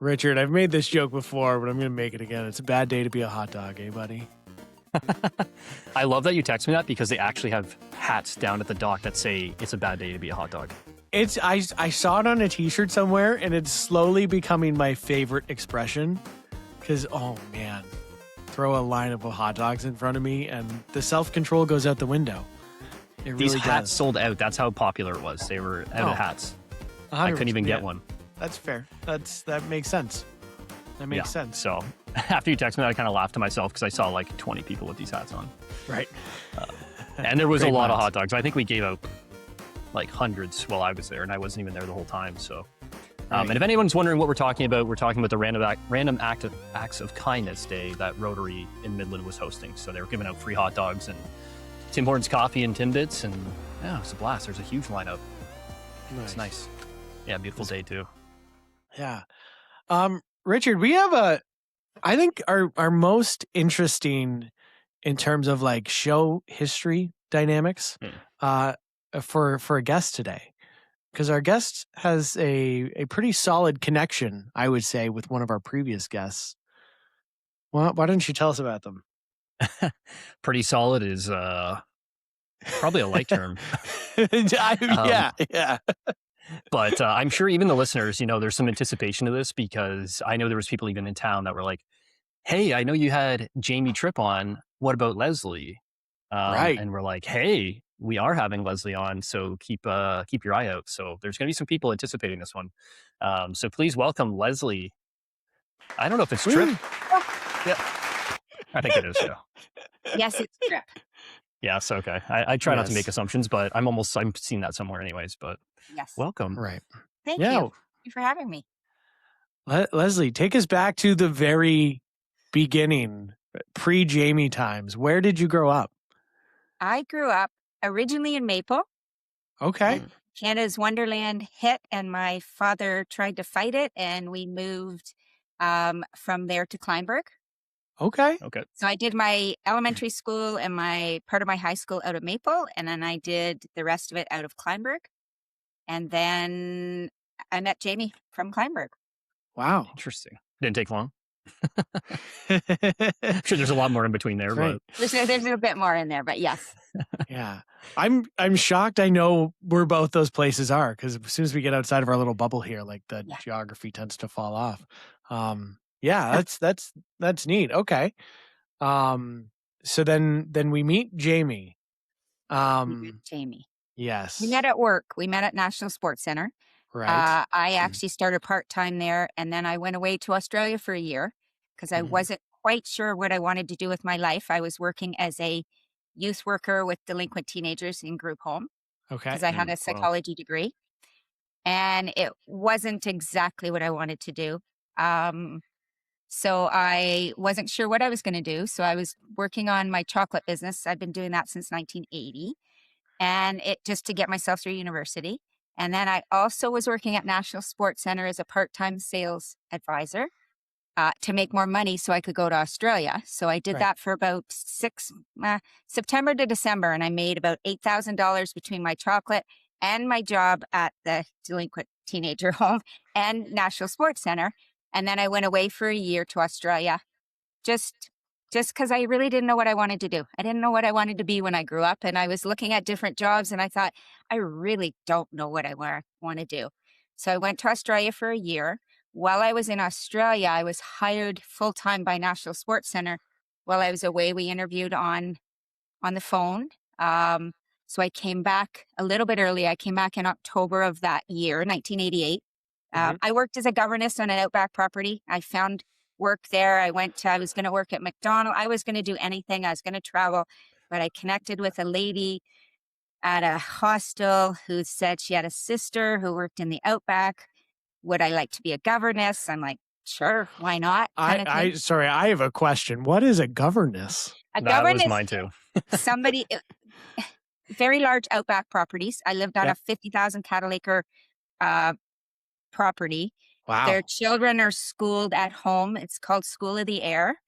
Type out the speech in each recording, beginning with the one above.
Richard, I've made this joke before, but I'm going to make it again. It's a bad day to be a hot dog, eh, buddy? I love that you text me that because they actually have hats down at the dock that say it's a bad day to be a hot dog. I saw it on a t-shirt somewhere, and it's slowly becoming my favorite expression because, oh man, throw a line of hot dogs in front of me and the self-control goes out the window. It These really hats does. sold out. That's how popular it was. They were out of hats. 100%, I couldn't even get one. That's fair. That makes sense. That makes sense. So after you text me, I kind of laughed to myself because I saw like 20 people with these hats on. Right. And there was a Great lot of minds. hot dogs. I think we gave out like hundreds while I was there, and I wasn't even there the whole time. So, and if anyone's wondering what we're talking about the Random Acts of Kindness Day that Rotary in Midland was hosting. So they were giving out free hot dogs and Tim Hortons coffee and Timbits, and yeah, it was a blast. There's a huge lineup. It's nice. Yeah, beautiful day too. Yeah. Richard, we have I think our most interesting in terms of like show history dynamics for a guest today, because our guest has a pretty solid connection, I would say, with one of our previous guests. Well, why don't you tell us about them? Pretty solid is probably a light term. Yeah. But I'm sure even the listeners, there's some anticipation to this because I know there was people even in town that were like, hey, I know you had Jamie Tripp on. What about Lesley? Right. And we're like, hey, we are having Lesley on. So keep your eye out. So there's going to be some people anticipating this one. So please welcome Lesley. I don't know if it's Tripp. Yeah, I think it is. Yeah. Yes, it's Tripp. Yes. Okay. I try not to Yes. make assumptions, but I'm seeing that somewhere anyways, but Yes. welcome. Right. Thank Yeah. you. Thank you for having me. Lesley, take us back to the very beginning, pre-Jamie times. Where did you grow up? I grew up originally in Maple. Okay. Canada's Wonderland hit, and my father tried to fight it, and we moved from there to Kleinburg. Okay. So I did my elementary school and part of my high school out of Maple, and then I did the rest of it out of Kleinburg. And then I met Jamie from Kleinburg. Wow. Interesting. Didn't take long. I'm sure there's a lot more in between there, Right. There's a bit more in there, but yes. Yeah. I'm shocked I know where both those places are, because as soon as we get outside of our little bubble here, like the geography tends to fall off. Yeah, that's neat. Okay. So then we meet Jamie. We met Jamie. Yes. We met at work. We met at National Sports Center. Right. I actually started part-time there, and then I went away to Australia for a year because I wasn't quite sure what I wanted to do with my life. I was working as a youth worker with delinquent teenagers in group home Okay. because I had a psychology degree, and it wasn't exactly what I wanted to do. So I wasn't sure what I was going to do. So I was working on my chocolate business. I've been doing that since 1980, and it just to get myself through university. And then I also was working at National Sports Center as a part-time sales advisor to make more money so I could go to Australia. So I did that for about September to December, and I made about $8,000 between my chocolate and my job at the delinquent teenager home and National Sports Center. And then I went away for a year to Australia just because I really didn't know what I wanted to do. I didn't know what I wanted to be when I grew up. And I was looking at different jobs, and I thought, I really don't know what I want to do. So I went to Australia for a year. While I was in Australia, I was hired full-time by National Sports Center. While I was away, we interviewed on the phone. So I came back a little bit early. I came back in October of that year, 1988. I worked as a governess on an Outback property. I found work there. I was going to work at McDonald's. I was going to do anything. I was going to travel, but I connected with a lady at a hostel who said she had a sister who worked in the Outback. Would I like to be a governess? I'm like, sure, why not? Sorry, I have a question. What is a governess? A that governess, was mine too. somebody, very large Outback properties. I lived on a 50,000 cattle acre property. Wow. Their children are schooled at home. It's called School of the Air.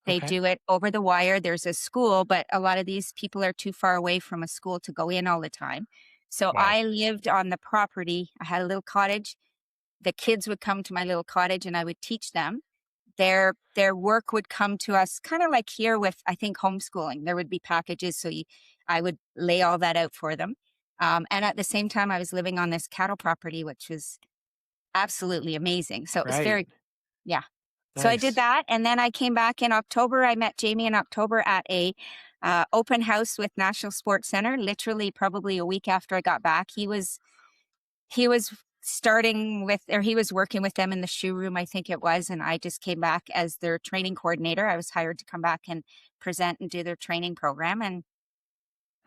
They do it over the wire. There's a school, but a lot of these people are too far away from a school to go in all the time. So I lived on the property. I had a little cottage the kids would come to my little cottage and I would teach them. Their work would come to us kind of like here with, I think, homeschooling. There would be packages, so I would lay all that out for them. And at the same time, I was living on this cattle property, which was absolutely amazing. So it was very, yeah. Nice. So I did that, and then I came back in October. I met Jamie in October at a open house with National Sports Center. Literally, probably a week after I got back, he was starting with, or he was working with them in the shoe room, I think it was, and I just came back as their training coordinator. I was hired to come back and present and do their training program, and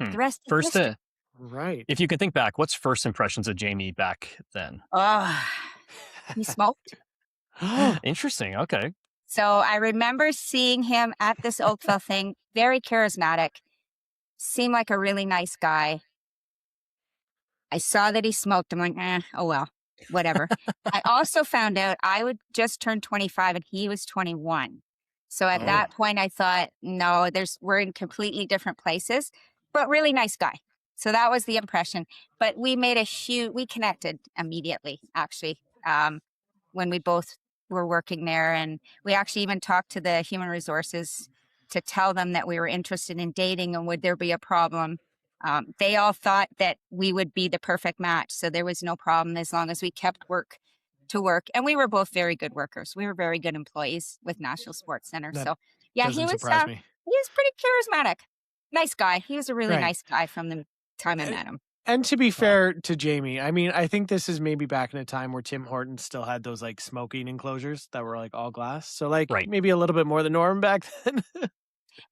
the rest is history. Right. If you can think back, what's first impressions of Jamie back then? He smoked. Interesting. Okay. So I remember seeing him at this Oakville thing, very charismatic, seemed like a really nice guy. I saw that he smoked. I'm like, oh well, whatever. I also found out I would just turn 25 and he was 21. So at that point I thought, no, we're in completely different places, but really nice guy. So that was the impression. But we connected immediately, actually, when we both were working there. And we actually even talked to the human resources to tell them that we were interested in dating and would there be a problem. They all thought that we would be the perfect match. So there was no problem as long as we kept work to work. And we were both very good workers. We were very good employees with National Sports Center. So yeah, he was pretty charismatic. Nice guy. He was a really nice guy from the time I met him. And to be fair to Jamie, I mean, I think this is maybe back in a time where Tim Hortons still had those like smoking enclosures that were like all glass. So like maybe a little bit more the norm back then.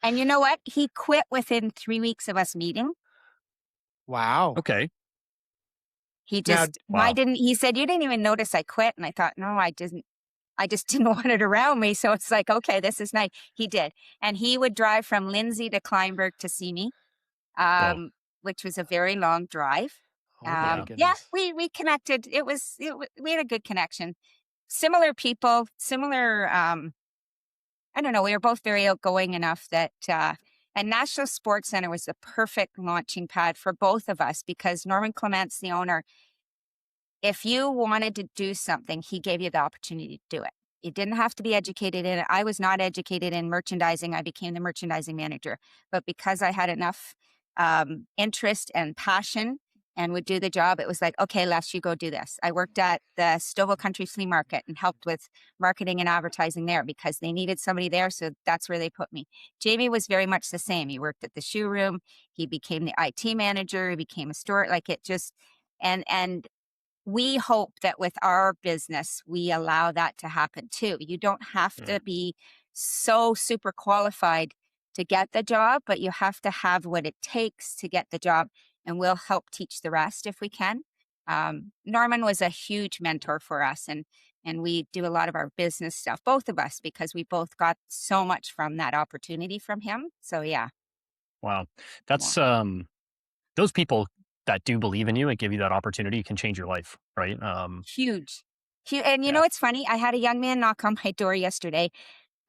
And you know what? He quit within 3 weeks of us meeting. Wow. Okay. He just, he said, you didn't even notice I quit. And I thought, no, I didn't. I just didn't want it around me. So it's like, okay, this is nice. He did. And he would drive from Lindsay to Kleinburg to see me, which was a very long drive. We connected. We had a good connection. Similar people, similar, I don't know, we were both very outgoing enough that, and National Sports Center was the perfect launching pad for both of us because Norman Clements, the owner, if you wanted to do something, he gave you the opportunity to do it. You didn't have to be educated in it. I was not educated in merchandising. I became the merchandising manager. But because I had enough interest and passion and would do the job, it was like, okay, Les, you go do this. I worked at the Stouffville Country Flea Market and helped with marketing and advertising there because they needed somebody there. So that's where they put me. Jamie was very much the same. He worked at the shoe room. He became the IT manager. He became a store. Like it just, and we hope that with our business, we allow that to happen too. You don't have to be so super qualified to get the job, but you have to have what it takes to get the job. And we'll help teach the rest if we can. Norman was a huge mentor for us, and we do a lot of our business stuff, both of us, because we both got so much from that opportunity from him. So yeah. Wow. That's those people that do believe in you and give you that opportunity can change your life, right? Huge. And you know, it's funny. I had a young man knock on my door yesterday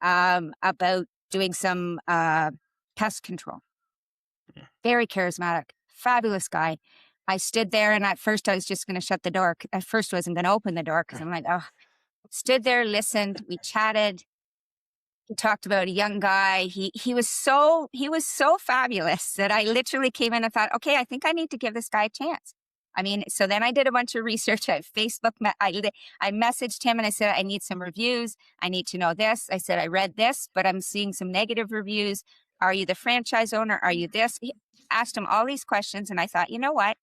about doing some pest control. Very charismatic. Fabulous guy. I stood there and at first I was just going to shut the door. At first I wasn't going to open the door because I'm like, stood there, listened. We chatted. He talked about a young guy. He was so fabulous that I literally came in and thought, okay, I think I need to give this guy a chance. I mean, so then I did a bunch of research at Facebook. I messaged him and I said, I need some reviews. I need to know this. I said, I read this, but I'm seeing some negative reviews. Are you the franchise owner? Are you this? Asked him all these questions and I thought, you know what?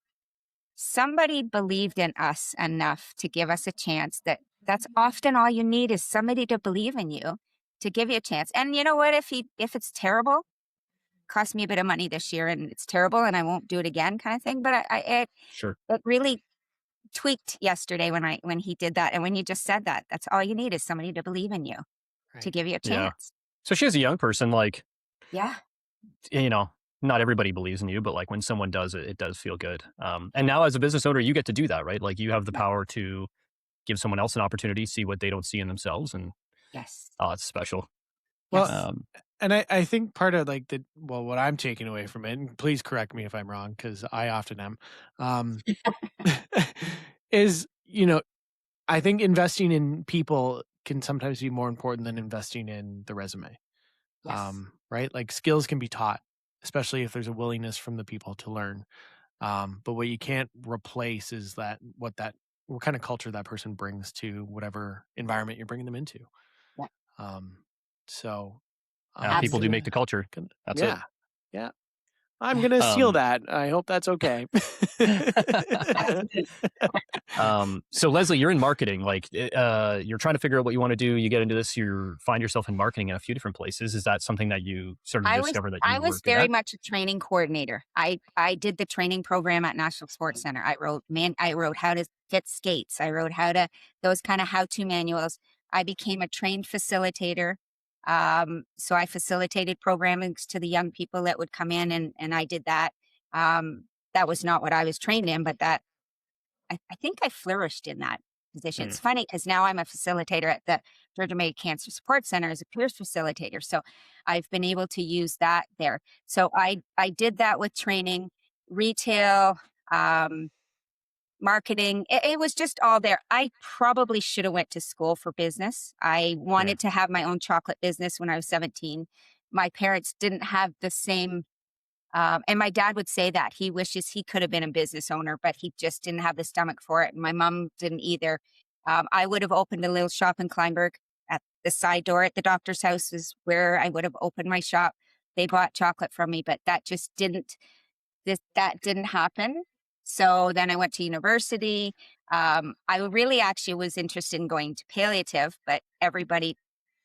Somebody believed in us enough to give us a chance. That's often all you need is somebody to believe in you, to give you a chance. And you know what? If it's terrible, cost me a bit of money this year and it's terrible and I won't do it again kind of thing. But it really tweaked yesterday when he did that. And when you just said that, that's all you need is somebody to believe in you, to give you a chance. Yeah. So she as a young person, like, you know, not everybody believes in you, but like when someone does it, it does feel good. And now as a business owner, you get to do that, right? Like you have the power to give someone else an opportunity, see what they don't see in themselves. And it's special. Well, and I think part of like what I'm taking away from it, and please correct me if I'm wrong, because I often am, is, you know, I think investing in people can sometimes be more important than investing in the resume. Yes. Right? Like skills can be taught, especially if there's a willingness from the people to learn. But what you can't replace is what kind of culture that person brings to whatever environment you're bringing them into. Yeah. So People do Absolutely. make the culture. That's it. Yeah. I'm going to steal that. I hope that's okay. So Lesley, you're in marketing. Like, you're trying to figure out what you want to do. You get into this. You find yourself in marketing in a few different places. Is that something that you sort of discovered that you I were was good very at? much a training coordinator. I did the training program at National Sports Center. I wrote how to fit skates. I wrote those kind of how-to manuals. I became a trained facilitator. So I facilitated programmings to the young people that would come in, and I did that. That was not what I was trained in, but I think I flourished in that position. It's funny because now I'm a facilitator at the Georgia May Cancer Support Center as a peers facilitator. So I've been able to use that there. So I did that with training, retail, marketing. It was just all there. I probably should have went to school for business. I wanted to have my own chocolate business when I was 17. My parents didn't have the same and my dad would say that he wishes he could have been a business owner, but he just didn't have the stomach for it. And my mom didn't either. I would have opened a little shop in Kleinburg. At the side door at the doctor's house is where I would have opened my shop. They bought chocolate from me, but that just that didn't happen. So then I went to university. I really actually was interested in going to palliative, but everybody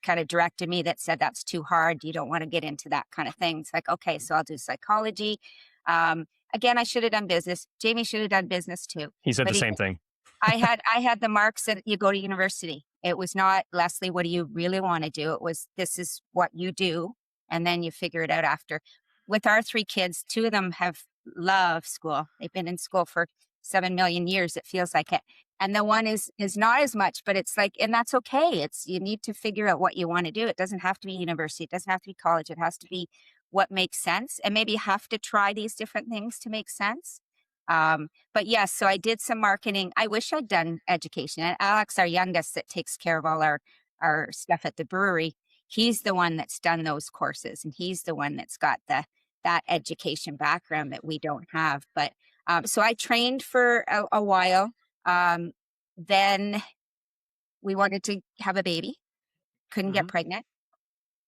kind of directed me that said that's too hard. You don't want to get into that kind of thing. It's like, okay, so I'll do psychology. Again, I should have done business. Jamie should have done business too. He said the same thing. I had the marks that you go to university. It was not, Lesley, what do you really want to do? It was, this is what you do. And then you figure it out after. With our 3 kids, 2 of them have loved school. They've been in school for 7 million years. It feels like it. And the one is not as much, but it's like, and that's okay. You need to figure out what you want to do. It doesn't have to be university. It doesn't have to be college. It has to be what makes sense. And maybe you have to try these different things to make sense. But yes, so I did some marketing. I wish I'd done education. And Alex, our youngest that takes care of all our stuff at the brewery, he's the one that's done those courses. And he's the one that's got that education background that we don't have. But so I trained for a while. Then we wanted to have a baby, couldn't get pregnant.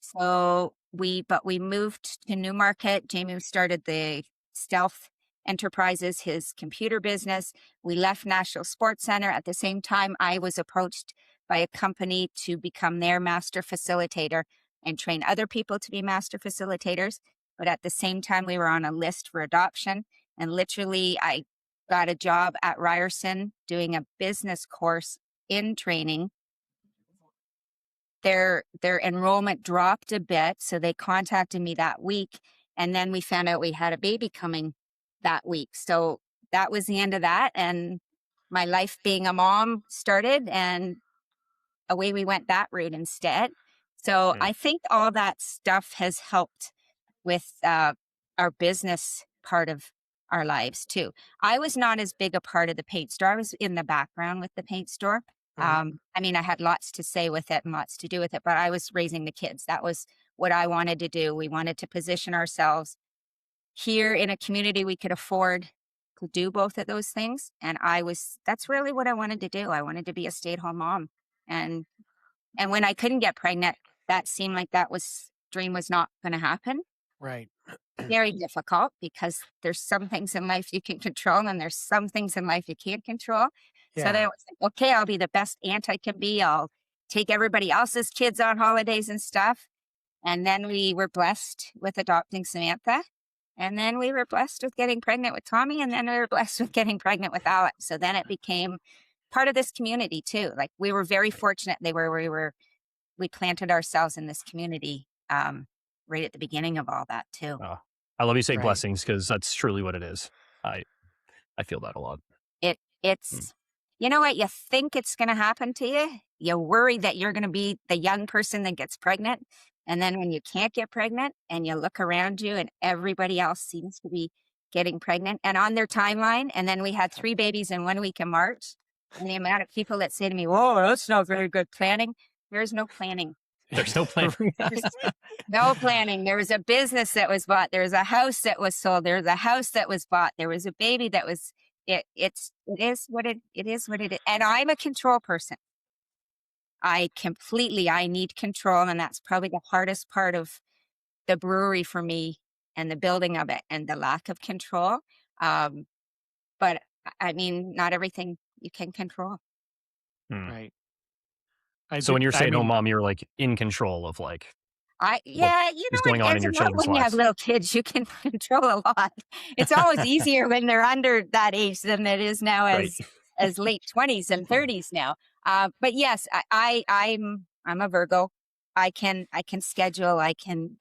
So we moved to Newmarket. Jamie started the Stealth Enterprises, his computer business. We left National Sports Center. At the same time, I was approached by a company to become their master facilitator and train other people to be master facilitators. But at the same time, we were on a list for adoption. And literally, I got a job at Ryerson doing a business course in training. Their enrollment dropped a bit, so they contacted me that week. And then we found out we had a baby coming that week. So that was the end of that. And my life being a mom started, and away we went that route instead. So I think all that stuff has helped with our business part of our lives too. I was not as big a part of the paint store. I was in the background with the paint store. I mean, I had lots to say with it and lots to do with it, but I was raising the kids. That was what I wanted to do. We wanted to position ourselves here in a community we could afford to do both of those things. And that's really what I wanted to do. I wanted to be a stay-at-home mom. And when I couldn't get pregnant, that seemed like dream was not going to happen. Right. Very difficult because there's some things in life you can control and there's some things in life you can't control. Yeah. So then it was like, okay, I'll be the best aunt I can be. I'll take everybody else's kids on holidays and stuff. And then we were blessed with adopting Samantha. And then we were blessed with getting pregnant with Tommy. And then we were blessed with getting pregnant with Alex. So then it became part of this community too. Like we were very fortunate. We planted ourselves in this community right at the beginning of all that too. I love you say blessings because that's truly what it is. I feel that a lot. It's you know what, you think it's going to happen to you. You worry that you're going to be the young person that gets pregnant. And then when you can't get pregnant and you look around you and everybody else seems to be getting pregnant and on their timeline. And then we had 3 babies in 1 week in March. And the amount of people that say to me, "Oh, that's not very good planning." There's no planning. There's no planning. There's no planning. There was a business that was bought. There was a house that was sold. There was a house that was bought. There was a baby that was. It is what it is. What it is. And I'm a control person. I need control, and that's probably the hardest part of the brewery for me and the building of it and the lack of control. But I mean, not everything you can control. Right. So when you're staying home mom, you're like in control of like. You know what's going on in your children's when you have lives. little kids, you can control a lot. It's always easier when they're under that age than it is now as late 20s and 30s now. But yes, I'm a Virgo. I can schedule. I can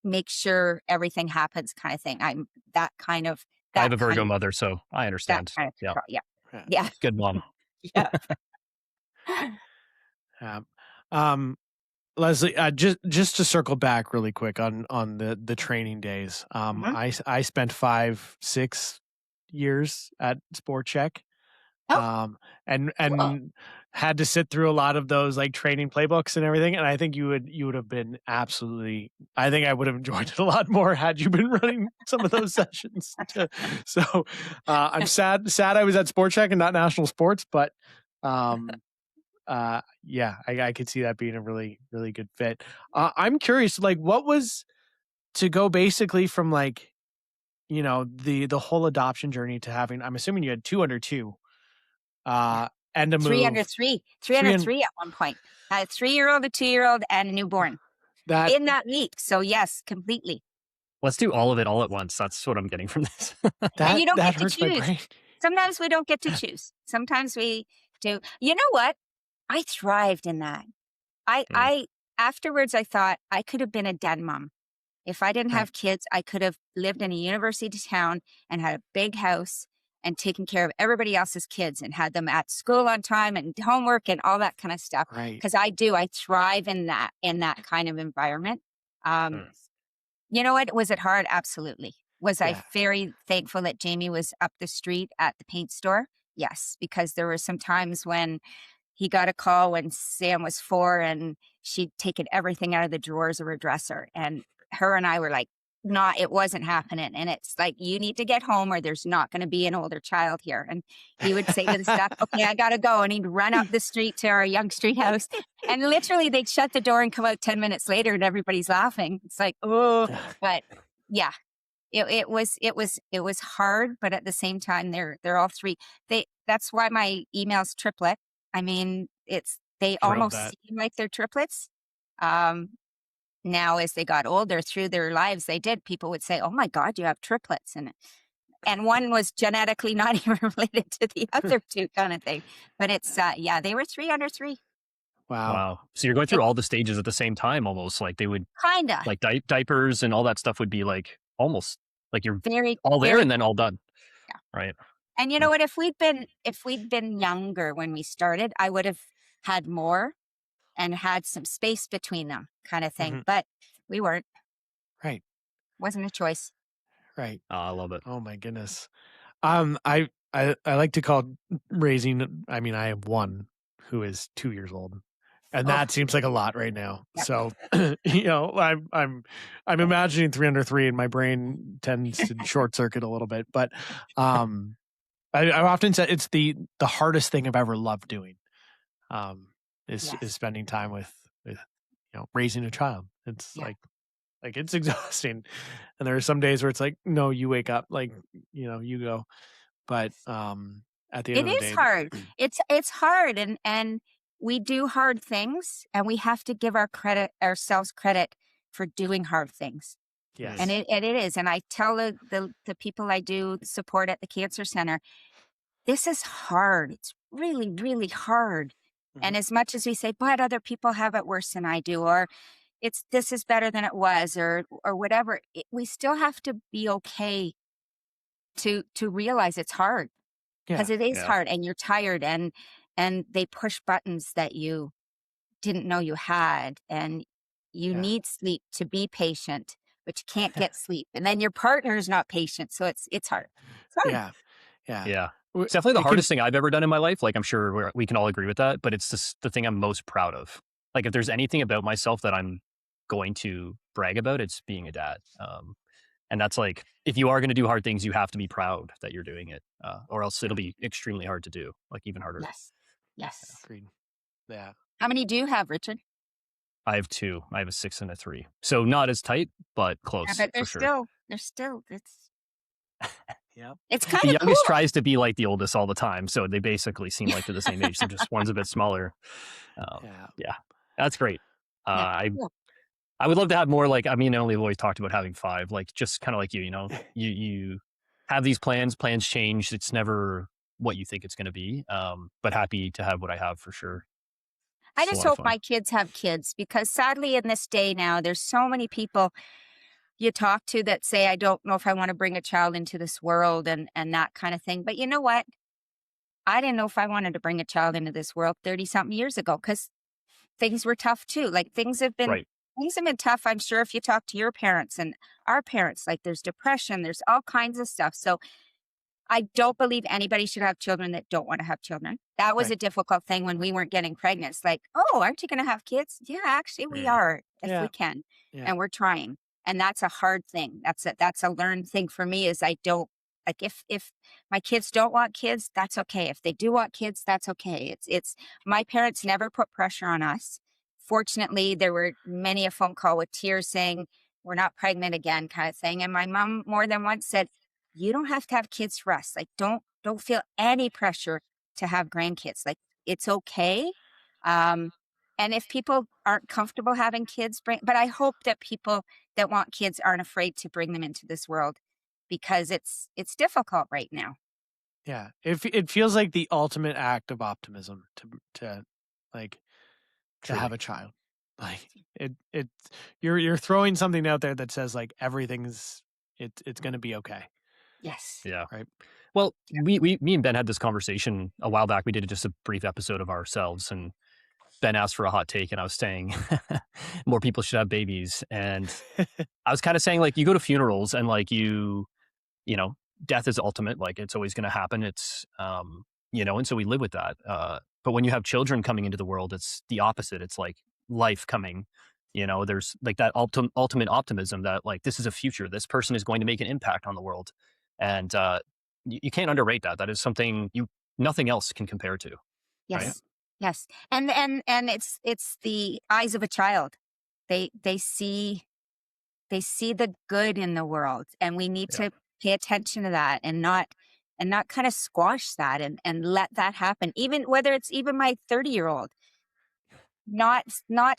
make sure everything happens, kind of thing. I'm that kind of. I have a Virgo mother, so I understand. Kind of yeah. Good mom. Yeah. Lesley, just to circle back really quick on the training days. I spent 5-6 years at Sport Check. And cool. had to sit through a lot of those like training playbooks and everything. And I think you would have been absolutely. I think I would have enjoyed it a lot more had you been running some of those sessions. So I'm sad I was at Sport Check and not National Sports, but yeah, I could see that being a really, really good fit. I'm curious, like, what was to go basically from like, you know, the whole adoption journey to having. I'm assuming you had 2 under 2. And a 3 move. under 3 at one point. I had a 3-year-old, a 2-year-old, and a newborn in that week. So yes, completely. Let's do all of it all at once. That's what I'm getting from this. And you don't get to hurts my choose. brain. Sometimes we don't get to choose. Sometimes we do. You know what? I thrived in that. I afterwards I thought I could have been a dead mom. If I didn't have kids, I could have lived in a university town and had a big house and taken care of everybody else's kids and had them at school on time and homework and all that kind of stuff. Right. Because I thrive in that kind of environment. You know what? Was it hard? Absolutely. Was I very thankful that Jamie was up the street at the paint store? Yes, because there were some times when he got a call when Sam was 4 and she'd taken everything out of the drawers of her dresser. And her and I were like, it wasn't happening. And it's like, you need to get home or there's not going to be an older child here. And he would say to the staff, okay, I got to go. And he'd run up the street to our Young Street house. And literally they'd shut the door and come out 10 minutes later and everybody's laughing. It's like, oh, but yeah, it was hard. But at the same time, they're all 3. That's why my email's triplet. I mean, they almost seem like they're triplets. Now, as they got older through their lives, people would say, oh my God, you have triplets. And one was genetically not even related to the other 2 kind of thing. But it's, they were 3 under 3. Wow. So you're going through all the stages at the same time, almost like they would kind of like diapers and all that stuff would be like almost like you're very all there and then all done. Yeah. Right. And you know what, if we'd been younger when we started, I would have had more and had some space between them kind of thing. But we weren't. Right. Wasn't a choice. Right. Oh, I love it. Oh my goodness. I like to call raising. I mean, I have one who is 2 years old, and that seems like a lot right now. Yeah. So, you know, I'm imagining 3 under 3, and my brain tends to short circuit a little bit. But I often say it's the hardest thing I've ever loved doing. Is spending time with you know, raising a child. It's like it's exhausting. And there are some days where it's like, no, you wake up, like, you know, you go. But at the end of the day, it is hard. It's hard, and we do hard things, and we have to give ourselves credit for doing hard things. Yes. And it is. And I tell the people I do support at the Cancer Center, this is hard. It's really, really hard. And as much as we say, but other people have it worse than I do, or this is better than it was, or whatever, we still have to be okay to realize it's hard, because it is hard, and you're tired, and they push buttons that you didn't know you had, and you need sleep to be patient, but you can't get sleep, and then your partner is not patient, so it's hard. It's hard. Yeah. It's definitely the hardest thing I've ever done in my life. Like, I'm sure we can all agree with that, but it's just the thing I'm most proud of. Like, if there's anything about myself that I'm going to brag about, it's being a dad. And that's like, if you are going to do hard things, you have to be proud that you're doing it, or else it'll be extremely hard to do, like even harder. Yes. Yes. Agreed. Yeah. How many do you have, Richard? I have 2. I have a 6 and a 3. So not as tight, but close. Yeah, but for sure. Yeah. It's kind The of youngest cool. tries to be like the oldest all the time. So they basically seem like they're the same age. So just one's a bit smaller. Yeah, that's great. I would love to have more. Like, I mean, we've always talked about having 5, like just kind of like you have these plans change. It's never what you think it's going to be. But happy to have what I have for sure. I just hope my kids have kids, because sadly in this day now, there's so many people you talk to that say, I don't know if I want to bring a child into this world and that kind of thing. But you know what? I didn't know if I wanted to bring a child into this world 30 something years ago, because things were tough too. Like things have been tough. I'm sure if you talk to your parents and our parents, like there's depression, there's all kinds of stuff. So I don't believe anybody should have children that don't want to have children. That was a difficult thing when we weren't getting pregnant. It's like, oh, aren't you going to have kids? Yeah, actually we are, if we can. Yeah. And we're trying. And that's a hard thing. That's a learned thing for me, is I don't, like if my kids don't want kids, that's okay. If they do want kids, that's okay. It's my parents never put pressure on us. Fortunately, there were many a phone call with tears saying, we're not pregnant again, kind of thing. And my mom more than once said, you don't have to have kids for us. Like, don't feel any pressure to have grandkids. Like, it's okay. And if people aren't comfortable having kids, but I hope that people that want kids aren't afraid to bring them into this world, because it's difficult right now. Yeah. It feels like the ultimate act of optimism to have a child. Like you're throwing something out there that says like everything's it's going to be okay. Yes. Yeah. Right. Well, me and Ben had this conversation a while back. We did just a brief episode of ourselves, and Ben asked for a hot take, and I was saying more people should have babies. And I was kind of saying, like, you go to funerals and like you know, death is ultimate. Like, it's always going to happen. It's, and so we live with that. But when you have children coming into the world, it's the opposite. It's like life coming. There's like that ultimate optimism that like, this is a future. This person is going to make an impact on the world. And you can't underrate that. That is something nothing else can compare to. Yes. Right? Yes. And it's the eyes of a child. They see the good in the world, and we need to pay attention to that and not kind of squash that and let that happen. Even whether it's even my 30-year-old, not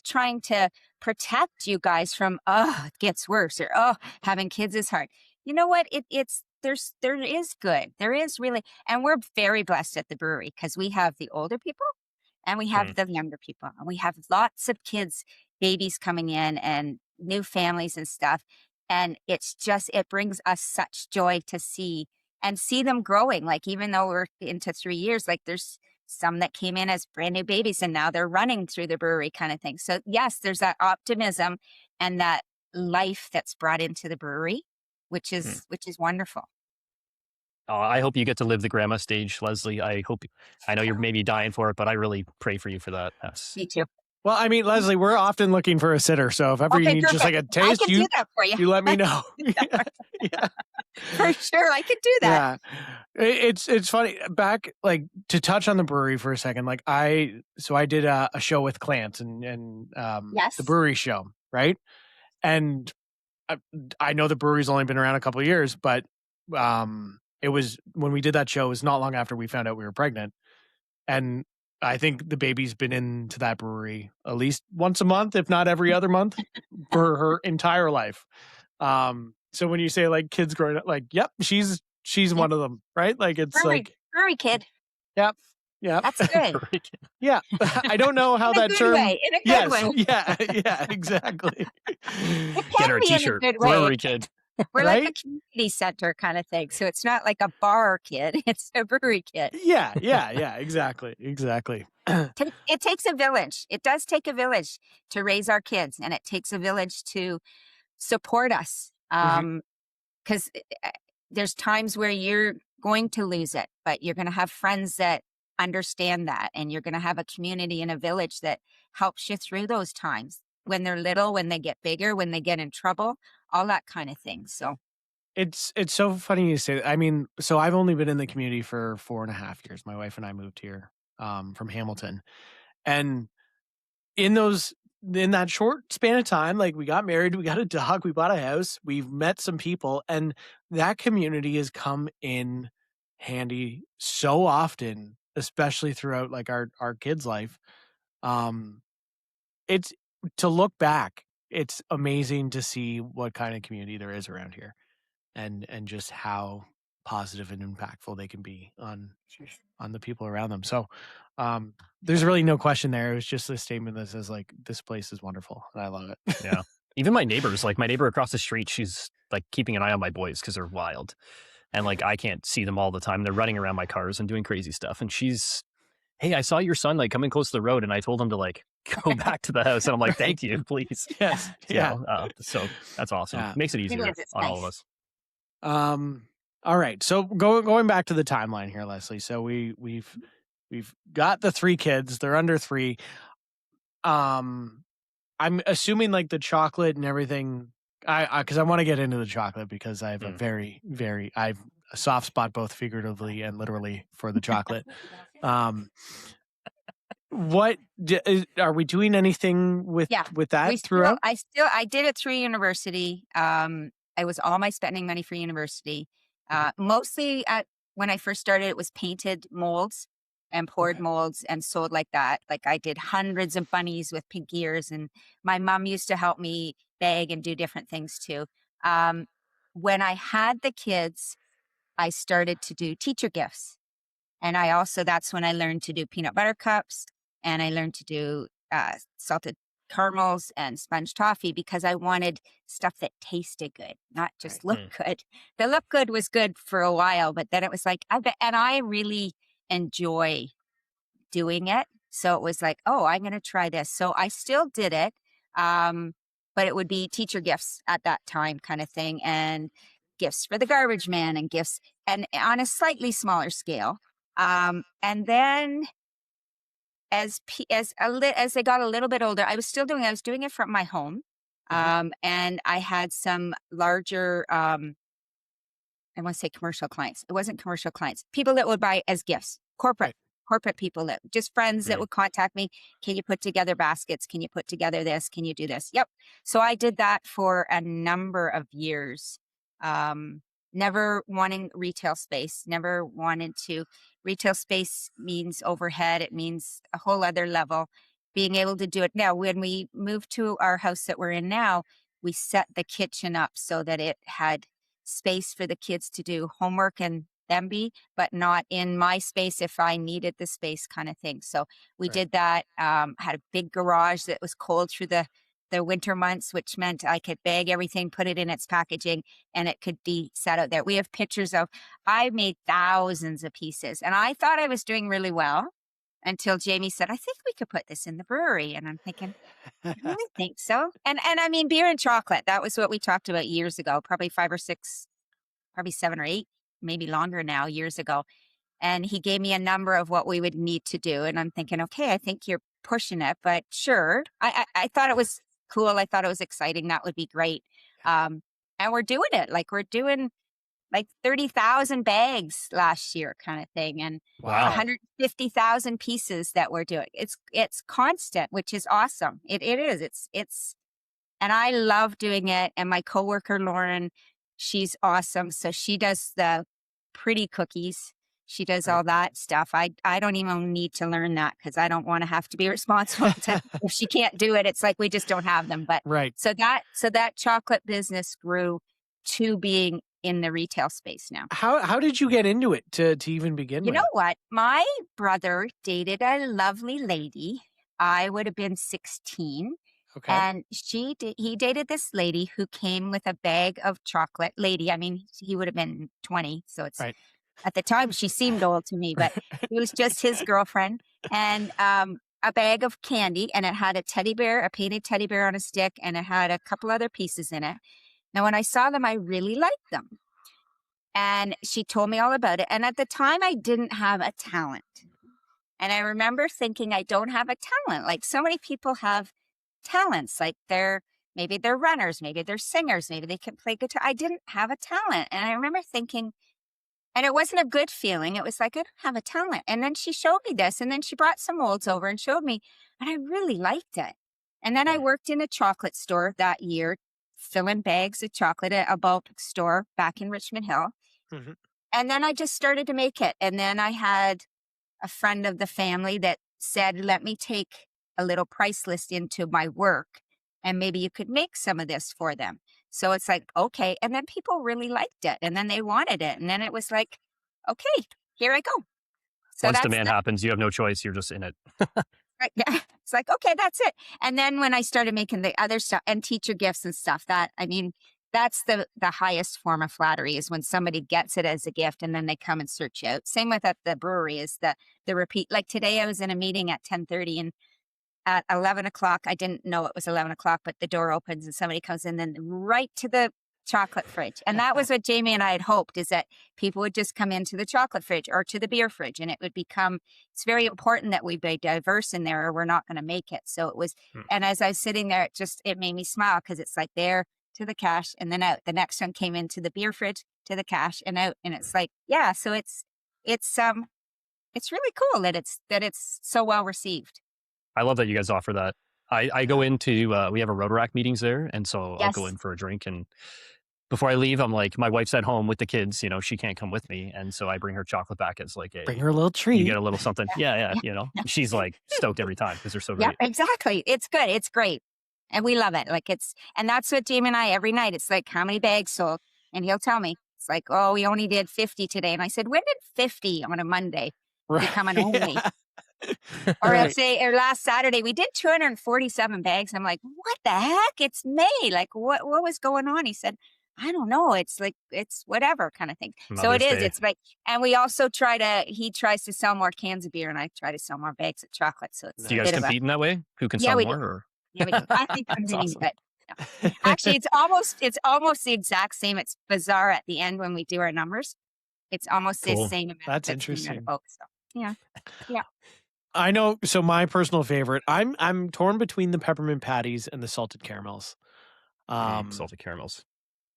trying to protect you guys from, it gets worse, or, having kids is hard. You know what? There is good. There is really, and we're very blessed at the brewery because we have the older people and we have the younger people, and we have lots of kids, babies coming in and new families and stuff. And it brings us such joy to see them growing. Like, even though we're into 3 years, like there's some that came in as brand new babies and now they're running through the brewery kind of thing. So yes, there's that optimism and that life that's brought into the brewery, which is wonderful. I hope you get to live the grandma stage, Lesley. I know you're maybe dying for it, but I really pray for you for that. Yes. Me too. Well, I mean, Lesley, we're often looking for a sitter. So if ever you need just like a taste, do that for you. You let me know. Yeah. For sure. I could do that. Yeah. It's funny, back, like, to touch on the brewery for a second. Like I did a show with Clant and the brewery show. Right. And I know the brewery's only been around a couple of years, but it was, when we did that show, it was not long after we found out we were pregnant. And I think the baby's been into that brewery at least once a month, if not every other month, for her entire life. So when you say like kids growing up, like, yep, she's one of them, right? Like it's brewery kid. Yep. Yeah. That's good. Yeah. I don't know how that term. In a good way. Yeah, exactly. Get her a t-shirt. Brewery kid. We're like a community center kind of thing. So it's not like a bar kid, it's a brewery kid. Yeah, exactly. It takes a village. It does take a village to raise our kids, and it takes a village to support us. Because there's times where you're going to lose it, but you're going to have friends that understand that. And you're going to have a community and a village that helps you through those times when they're little, when they get bigger, when they get in trouble, all that kind of thing. So it's so funny you say that. I mean, so I've only been in the community for 4.5 years. My wife and I moved here from Hamilton. And in that short span of time, like we got married, we got a dog, we bought a house, we've met some people, and that community has come in handy so often, especially throughout like our kids' life. It's to look back, it's amazing to see what kind of community there is around here and just how positive and impactful they can be on the people around them. So there's really no question there. It was just a statement that says like, this place is wonderful and I love it. Yeah. Even my neighbors, like my neighbor across the street, she's like keeping an eye on my boys because they're wild. And like, I can't see them all the time. They're running around my cars and doing crazy stuff. And she's, hey, I saw your son like coming close to the road and I told him to like go back to the house. And I'm like, thank you, please. Yes. Yeah. So that's awesome. Yeah. Makes it easier on all of us. All right. So going back to the timeline here, Lesley. So we've got the 3 kids. They're under 3. I'm assuming like the chocolate and everything. Because I want to get into the chocolate because I have a very, very I've a soft spot both figuratively and literally for the chocolate. What are we doing anything with that throughout? I did it through university. I was all my spending money for university. Mostly when I first started, it was painted molds and poured molds and sold like that. Like I did hundreds of bunnies with pink ears, and my mom used to help me bag and do different things too. When I had the kids, I started to do teacher gifts. And that's when I learned to do peanut butter cups, and I learned to do salted caramels and sponge toffee because I wanted stuff that tasted good, not just looked good. The look good was good for a while, but then it was like, I really enjoy doing it. So it was like, oh, I'm going to try this. So I still did it. But it would be teacher gifts at that time kind of thing, and gifts for the garbage man and gifts and on a slightly smaller scale. And then as I got a little bit older, I was doing it from my home. And I had some larger, I want to say commercial clients. It wasn't commercial clients, people that would buy as gifts, corporate people, that just friends that would contact me. Can you put together baskets? Can you put together this? Can you do this? Yep. So I did that for a number of years. Never wanting retail space, retail space means overhead. It means a whole other level. Being able to do it now, when we moved to our house that we're in now, we set the kitchen up so that it had space for the kids to do homework and them but not in my space if I needed the space kind of thing. So we did that, had a big garage that was cold through the winter months, which meant I could bag everything, put it in its packaging, and it could be set out there. We have pictures I made thousands of pieces, and I thought I was doing really well until Jamie said, I think we could put this in the brewery. And I'm thinking, I don't think so. And I mean, beer and chocolate, that was what we talked about years ago, probably 5 or 6, probably 7 or 8, maybe longer now, years ago. And he gave me a number of what we would need to do. And I'm thinking, okay, I think you're pushing it, but sure. I thought it was cool. I thought it was exciting. That would be great. And we're doing it. Like we're doing like 30,000 bags last year kind of thing. And 150,000 pieces that we're doing. It's constant, which is awesome. It is. It's, and I love doing it. And my coworker, Lauren, she's awesome. So she does the pretty cookies. She does all that stuff. I don't even need to learn that because I don't want to have to be responsible. If she can't do it, it's like we just don't have them. But so that chocolate business grew to being in the retail space now. How did you get into it to even begin with? You know what? My brother dated a lovely lady. I would have been 16. Okay. And he dated this lady who came with a bag of chocolate. Lady, I mean, he would have been 20. So it's at the time she seemed old to me, but it was just his girlfriend, and a bag of candy, and it had a teddy bear, a painted teddy bear on a stick, and it had a couple other pieces in it. Now, when I saw them, I really liked them. And she told me all about it. And at the time, I didn't have a talent. And I remember thinking, I don't have a talent. Like so many people have talents, like maybe they're runners, maybe they're singers, maybe they can play guitar. I didn't have a talent. And I remember thinking, and it wasn't a good feeling. It was like, I don't have a talent. And then she showed me this, and then she brought some molds over and showed me, and I really liked it. And then I worked in a chocolate store that year, filling bags of chocolate at a bulk store back in Richmond Hill. Mhm. And then I just started to make it. And then I had a friend of the family that said, let me take a little price list into my work, and maybe you could make some of this for them. So it's like, okay. And then people really liked it, and then they wanted it. And then it was like, okay, here I go. So Once demand happens, you have no choice. You're just in it. right. Yeah. It's like, okay, that's it. And then when I started making the other stuff and teacher gifts and stuff, that's the highest form of flattery, is when somebody gets it as a gift and then they come and search you out. Same with at the brewery, is the repeat. Like today I was in a meeting at 10:30, and at 11 o'clock, I didn't know it was 11 o'clock, but the door opens and somebody comes in, then right to the chocolate fridge. And that was what Jamie and I had hoped, is that people would just come into the chocolate fridge or to the beer fridge, and it would become, it's very important that we be diverse in there or we're not going to make it. So it was, and as I was sitting there, it made me smile, because it's like there to the cash and then out. The next one came into the beer fridge, to the cash and out. And it's like, yeah, so it's really cool that it's so well received. I love that you guys offer that. I go into, we have a Rotaract meetings there. And so I'll go in for a drink, and before I leave, I'm like, my wife's at home with the kids, she can't come with me. And so I bring her chocolate back as like bring her a little treat. You get a little something. Yeah. She's like stoked every time because they're so great. Yeah, exactly. It's good. It's great. And we love it. Like and that's what Jamie and I, every night, it's like, how many bags sold? And he'll tell me, it's like, oh, we only did 50 today. And I said, when did 50 on a Monday become an only? Or I'll say, or last Saturday, we did 247 bags. I'm like, what the heck? It's May. Like, what was going on? He said, I don't know. It's like, it's whatever kind of thing. So it is. Day. It's like, and we also he tries to sell more cans of beer, and I try to sell more bags of chocolate. So it's do you guys compete in that way? Who can sell more? Or? Yeah, we do. I think competing, awesome. But actually, it's almost the exact same. It's bizarre at the end when we do our numbers. It's almost the same amount. That's interesting. So, yeah. I know. So my personal favorite, I'm torn between the peppermint patties and the salted caramels. Salted caramels.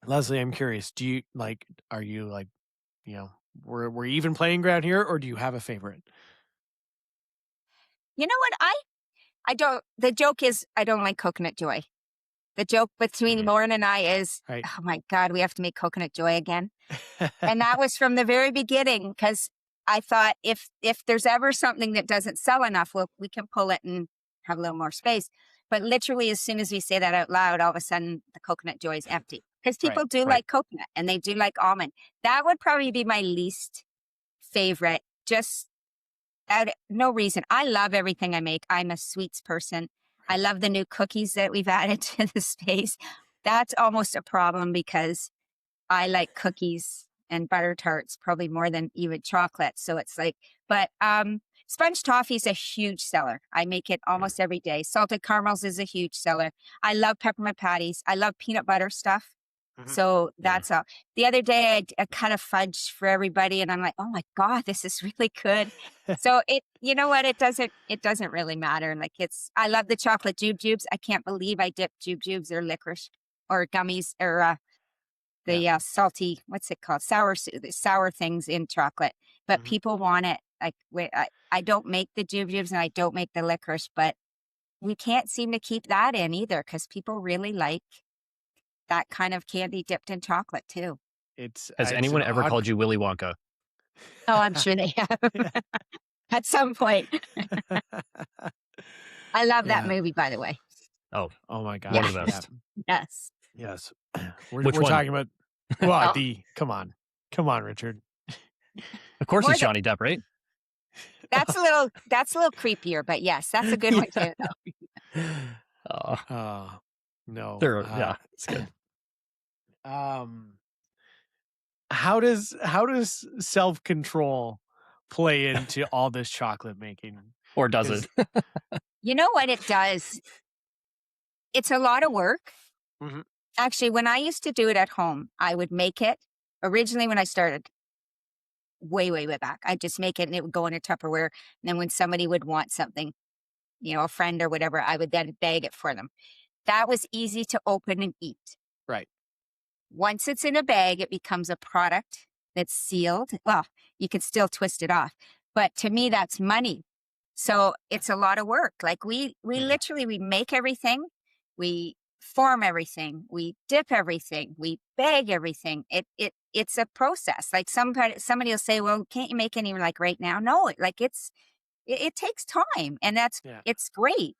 Lesley, I'm curious. Do you are you like, we're even playing ground here, or do you have a favorite? You know what? I don't. The joke is, I don't like coconut joy. The joke between Lauren and I is, oh my God, we have to make coconut joy again. And that was from the very beginning, because I thought if there's ever something that doesn't sell enough, we can pull it and have a little more space. But literally, as soon as we say that out loud, all of a sudden the coconut joy is empty, because people do like coconut and they do like almond. That would probably be my least favorite. Just no reason. I love everything I make. I'm a sweets person. I love the new cookies that we've added to the space. That's almost a problem, because I like cookies and butter tarts probably more than even chocolate. So it's like, but sponge toffee is a huge seller. I make it almost every day. Salted caramels is a huge seller. I love peppermint patties. I love peanut butter stuff. So that's all. The other day I cut a fudge for everybody, and I'm like, oh my God, this is really good. So you know what? It doesn't really matter. Like I love the chocolate jubes. I can't believe I dipped jubes or licorice or gummies or the salty, what's it called? Sour things in chocolate, but people want it. Like I don't make the jubes and I don't make the licorice, but we can't seem to keep that in either, because people really like that kind of candy dipped in chocolate too. Has anyone ever called you Willy Wonka? Oh, I'm sure they have. At some point. I love that movie, by the way. Oh my God. One of the best. Yes. We're talking about, come on, Richard. Of course it's Johnny Depp, right? That's a little creepier, but yes, that's a good one too. No. It's good. How does self-control play into all this chocolate making? Or does it? You know what it does? It's a lot of work. Actually, when I used to do it at home, I would make it originally when I started way, way, way back, I'd just make it and it would go in a Tupperware. And then when somebody would want something, a friend or whatever, I would then bag it for them. That was easy to open and eat. Right. Once it's in a bag, it becomes a product that's sealed. Well, you can still twist it off, but to me, that's money. So it's a lot of work. Like we literally, we make everything, we form everything, we dip everything, we bag everything. It's a process. Like somebody will say, well, can't you make any like right now? No, it takes time, and it's great.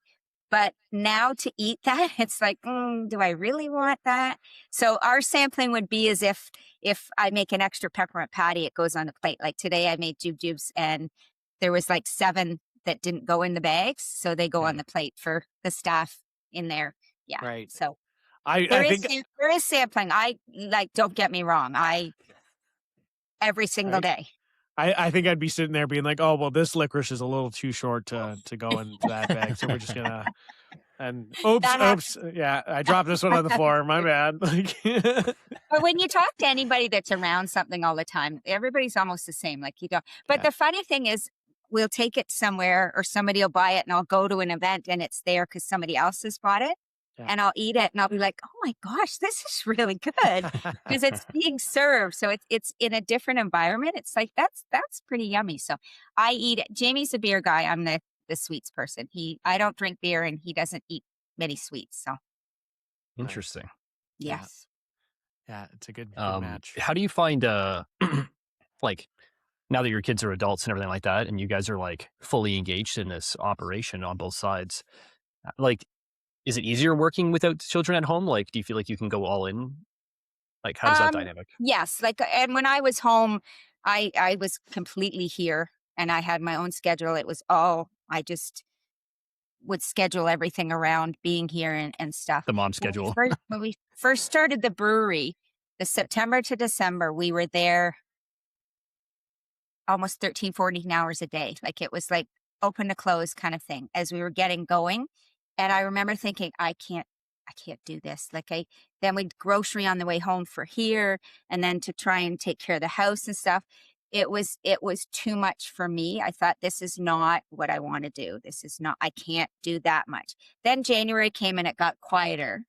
But now to eat that, it's like, do I really want that? So our sampling would be as if I make an extra peppermint patty, it goes on the plate. Like today I made jujubes and there was like 7 that didn't go in the bags. So they go on the plate for the staff in there. Yeah. Right. So I think there is sampling. Don't get me wrong. Every single day. I think I'd be sitting there being like, oh, well, this licorice is a little too short to go into that bag. So we're just going to, and oops. Yeah, I dropped this one on the floor. My bad. But when you talk to anybody that's around something all the time, everybody's almost the same. Like you don't. But the funny thing is, we'll take it somewhere or somebody will buy it and I'll go to an event and it's there because somebody else has bought it. Yeah. And I'll eat it and I'll be like, oh my gosh, this is really good because it's being served. So it's in a different environment. It's like, that's pretty yummy. So I eat it. Jamie's a beer guy. I'm the sweets person. I don't drink beer and he doesn't eat many sweets. So interesting. Yes. Yeah. It's a good match. How do you find, like now that your kids are adults and everything like that, and you guys are like fully engaged in this operation on both sides, like, is it easier working without children at home? Like, do you feel like you can go all in? Like, how does that dynamic? Yes. Like, and when I was home, I was completely here and I had my own schedule. It was I just would schedule everything around being here and stuff. The mom schedule. When we first started the brewery, the September to December, we were there almost 13, 14 hours a day. Like it was like open to close kind of thing as we were getting going. And I remember thinking, I can't do this. Like then we'd grocery on the way home for here and then to try and take care of the house and stuff. It was too much for me. I thought, this is not what I want to do. I can't do that much. Then January came and it got quieter.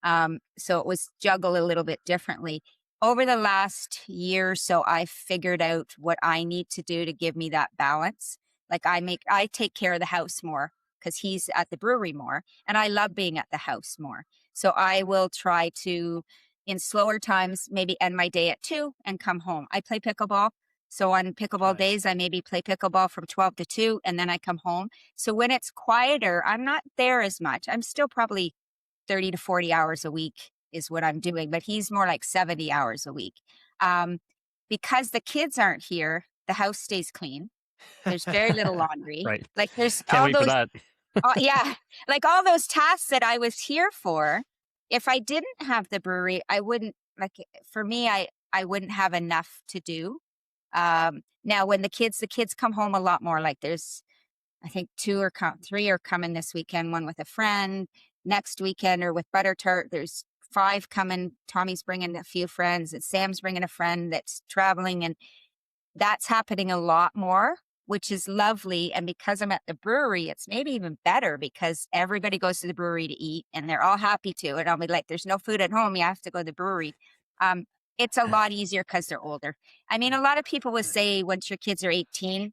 So it was juggled a little bit differently. Over the last year or so, I figured out what I need to do to give me that balance. Like I take care of the house more, because he's at the brewery more and I love being at the house more. So I will try to, in slower times, maybe end my day at 2 and come home. I play pickleball. So on pickleball days, I maybe play pickleball from 12 to 2 and then I come home. So when it's quieter, I'm not there as much. I'm still probably 30 to 40 hours a week is what I'm doing, but he's more like 70 hours a week. Because the kids aren't here, the house stays clean. There's very little laundry. Right. Like there's Can't all wait those, for that. yeah, like all those tasks that I was here for. If I didn't have the brewery, I wouldn't, like, for me, I wouldn't have enough to do. Now when the kids come home a lot more. Like there's, I think 3 are coming this weekend, one with a friend. Next weekend or with Butter Tart, there's 5 coming. Tommy's bringing a few friends and Sam's bringing a friend that's traveling, and that's happening a lot more, which is lovely. And because I'm at the brewery, it's maybe even better because everybody goes to the brewery to eat and they're all happy to. And I'll be like, there's no food at home. You have to go to the brewery. It's a lot easier because they're older. I mean, a lot of people would say once your kids are 18,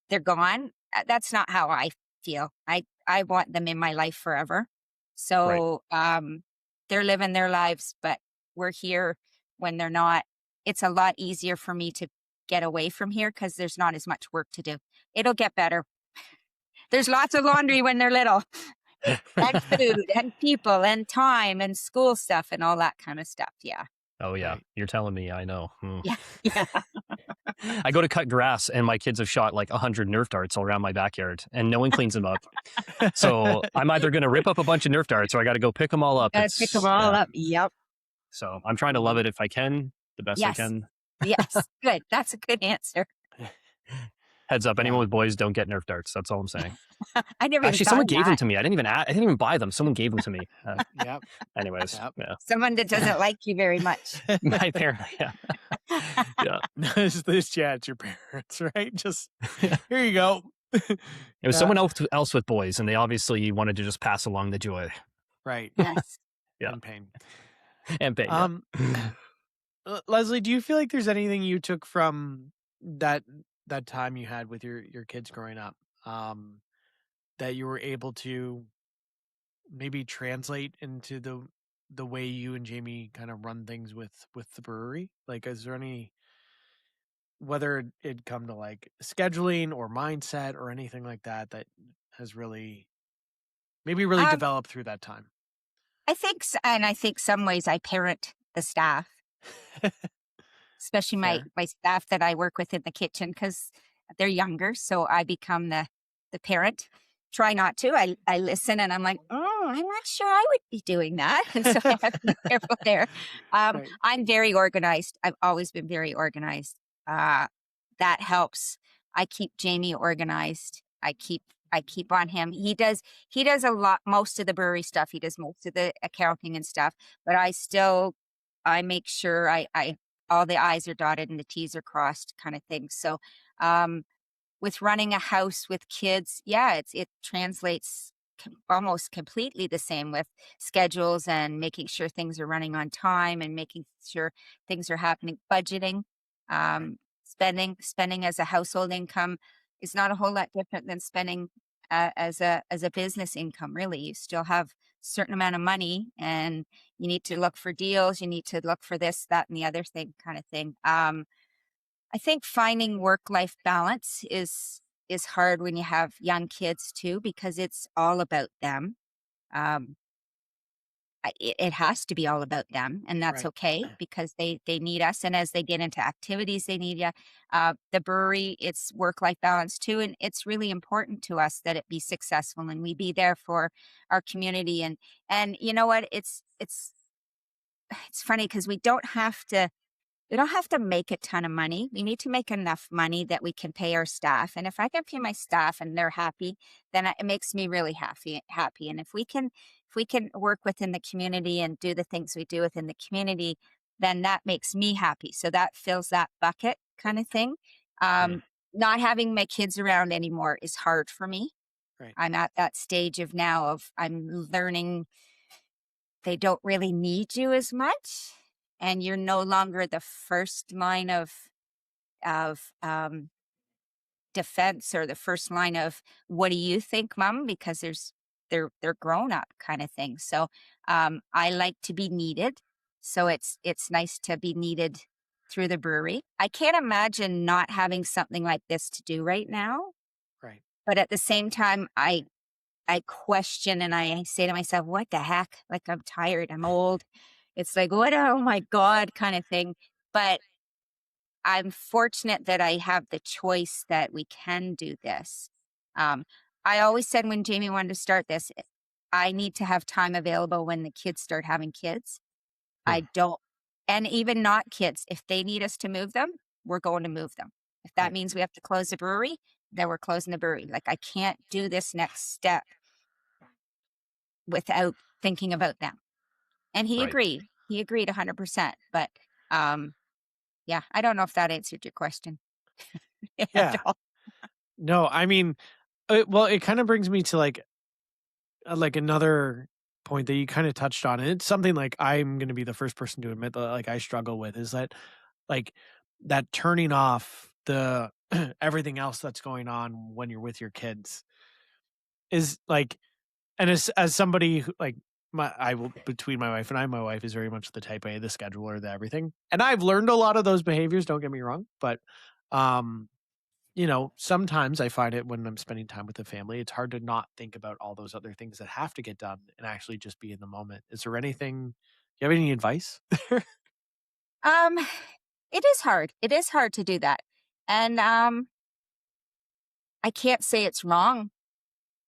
they're gone. That's not how I feel. I want them in my life forever. So they're living their lives, but we're here when they're not. It's a lot easier for me to get away from here because there's not as much work to do. It'll get better. There's lots of laundry when they're little, and food and people and time and school stuff and all that kind of stuff. Yeah. Oh yeah. Right. You're telling me, I know. Yeah. I go to cut grass and my kids have shot like 100 Nerf darts all around my backyard and no one cleans them up. So I'm either going to rip up a bunch of Nerf darts or I got to go pick them all up. Pick them all up. Yep. So I'm trying to love it if I can, the best I can. Yes. Good. That's a good answer. Heads up, Yeah. anyone with boys don't get Nerf darts. That's all I'm saying. I never even Actually, thought someone of gave them that. to me. I didn't even buy them. Someone gave them to me. Yep. Anyways, Yep. yeah. Someone that doesn't like you very much. Apparently, yeah. Yeah. This yeah, it's your parents, right? Just here you go. It was someone else with boys, and they obviously wanted to just pass along the joy. Right. Yes. Yeah. And pain. And pain. Lesley, do you feel like there's anything you took from that time you had with your kids growing up, that you were able to maybe translate into the way you and Jamie kind of run things with the brewery? Like, is there any, whether it come to like scheduling or mindset or anything like that has really developed through that time? I think some ways I parent the staff, especially my staff that I work with in the kitchen, because they're younger. So I become the parent. Try not to. I listen and I'm like, oh, I'm not sure I would be doing that. And so I have to be careful there. Right. I'm very organized. I've always been very organized. That helps. I keep Jamie organized. I keep on him. He does a lot, most of the brewery stuff. He does most of the accounting and stuff, but I make sure I all the I's are dotted and the T's are crossed kind of thing. So, with running a house with kids, yeah, it translates almost completely the same with schedules and making sure things are running on time and making sure things are happening. Budgeting, spending as a household income is not a whole lot different than spending as a business income. Really, you still have a certain amount of money, and you need to look for deals. You need to look for this, that, and the other thing, kind of thing. I think finding work-life balance is hard when you have young kids too, because it's all about them. It has to be all about them, and that's Right. okay, because they need us, and as they get into activities, they need you. The brewery, it's work-life balance too, and it's really important to us that it be successful and we be there for our community. And you know what? It's funny because we don't have to make a ton of money. We need to make enough money that we can pay our staff. And if I can pay my staff and they're happy, then it makes me really happy. And if we can work within the community and do the things we do within the community, then that makes me happy. So that fills that bucket, kind of thing. Not having my kids around anymore is hard for me. Right. I'm at that stage of I'm learning they don't really need you as much. And you're no longer the first line of defense, or the first line of what do you think, Mom? Because they're grown up, kind of thing. So I like to be needed. So it's nice to be needed through the brewery. I can't imagine not having something like this to do right now. Right. But at the same time, I question and I say to myself, what the heck? Like, I'm tired. I'm old. It's like, what? Oh my God, kind of thing. But I'm fortunate that I have the choice that we can do this. I always said when Jamie wanted to start this, I need to have time available when the kids start having kids. I don't, and even not kids, if they need us to move them, we're going to move them. If that means we have to close the brewery, then we're closing the brewery. Like, I can't do this next step without thinking about them. And he agreed. He agreed 100%. But yeah, I don't know if that answered your question. Yeah. No, I mean, well, it kind of brings me to like another point that you kind of touched on. And it's something like I'm going to be the first person to admit that like I struggle with, is that like that turning off the everything else that's going on when you're with your kids is like, and as somebody who like between my wife and I, my wife is very much the type A, the scheduler, the everything. And I've learned a lot of those behaviors, don't get me wrong, but you know, sometimes I find it when I'm spending time with the family, it's hard to not think about all those other things that have to get done and actually just be in the moment. Is there anything, do you have any advice? It is hard. It is hard to do that. And I can't say it's wrong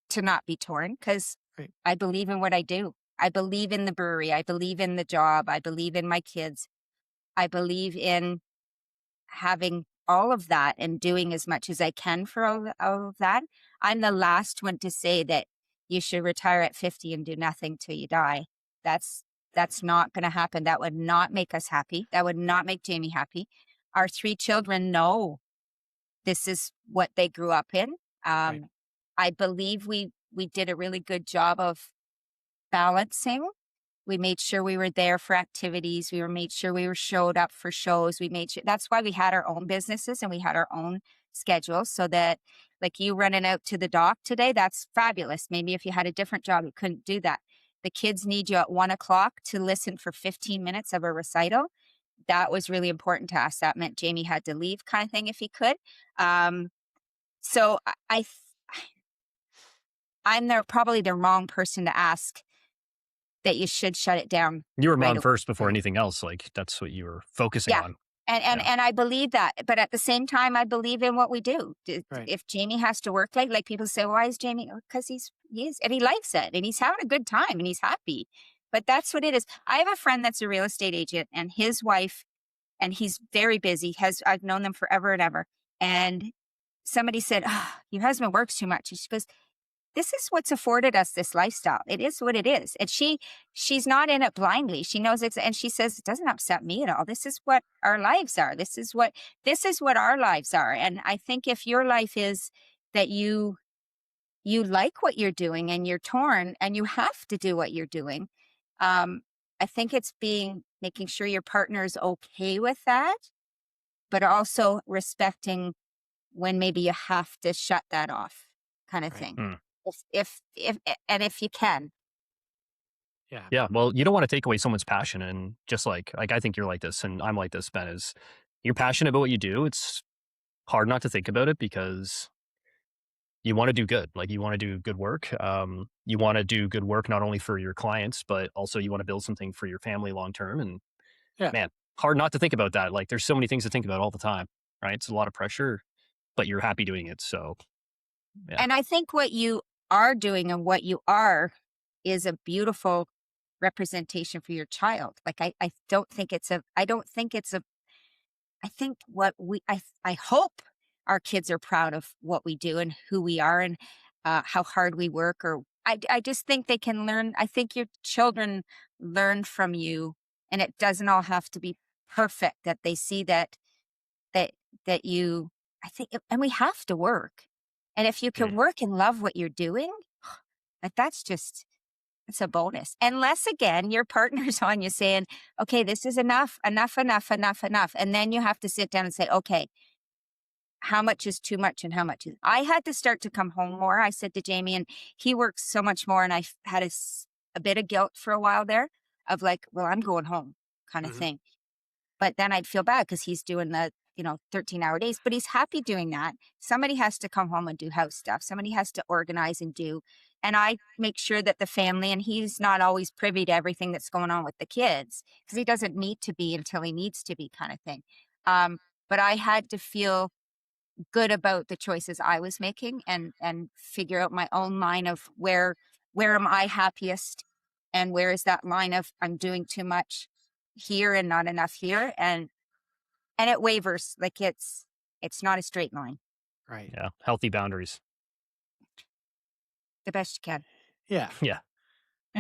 to not be torn, because I believe in what I do. I believe in the brewery. I believe in the job. I believe in my kids. I believe in having all of that and doing as much as I can for all of that. I'm the last one to say that you should retire at 50 and do nothing till you die. That's not going to happen. That would not make us happy. That would not make Jamie happy. Our 3 children know this is what they grew up in. Right. I believe we did a really good job of balancing. We made sure we were there for activities. We made sure we were showed up for shows. We made sure that's why we had our own businesses and we had our own schedules, so that like you running out to the dock today, that's fabulous. Maybe if you had a different job, you couldn't do that. The kids need you at 1:00 to listen for 15 minutes of a recital. That was really important to us. That meant Jamie had to leave, kind of thing, if he could. So I'm probably the wrong person to ask that you should shut it down. You were right mom away. first before anything else. Like that's what you were focusing on. And I believe that, but at the same time, I believe in what we do. Right. If Jamie has to work like people say, why is Jamie? Because he is, and he likes it, and he's having a good time, and he's happy. But that's what it is. I have a friend that's a real estate agent, and his wife, and he's very busy. I've known them forever and ever. And somebody said, your husband works too much. And she goes, this is what's afforded us this lifestyle. It is what it is. And she's not in it blindly. She knows it. And she says, it doesn't upset me at all. This is what our lives are. This is what our lives are. And I think if your life is that you like what you're doing and you're torn and you have to do what you're doing, I think it's making sure your partner is okay with that, but also respecting when maybe you have to shut that off, kind of thing. If you can. Yeah. Well, you don't want to take away someone's passion. And just like I think you're like this and I'm like this, Ben, is you're passionate about what you do. It's hard not to think about it because you want to do good. Like you want to do good work. You want to do good work, not only for your clients, but also you want to build something for your family long-term. And man, hard not to think about that. Like there's so many things to think about all the time, right? It's a lot of pressure, but you're happy doing it. So, yeah. And I think what you are doing and what you are is a beautiful representation for your child. Like I hope our kids are proud of what we do and who we are and how hard we work. Or I just think they can learn. I think your children learn from you, and it doesn't all have to be perfect. That they see that you. I think, and we have to work. And if you can work and love what you're doing, it's a bonus. Unless, again, your partner's on you saying, okay, this is enough. And then you have to sit down and say, okay, how much is too much and how much is... I had to start to come home more. I said to Jamie, and he works so much more. And I had a bit of guilt for a while there of like, well, I'm going home kind of thing. But then I'd feel bad because he's doing the 13-hour days, but he's happy doing that. Somebody has to come home and do house stuff. Somebody has to organize and do. And I make sure that the family, and he's not always privy to everything that's going on with the kids because he doesn't need to be until he needs to be, kind of thing. But I had to feel good about the choices I was making and figure out my own line of where am I happiest and where is that line of I'm doing too much here and not enough here. And it wavers. Like it's not a straight line. Right. Yeah. Healthy boundaries. The best you can. Yeah. Yeah.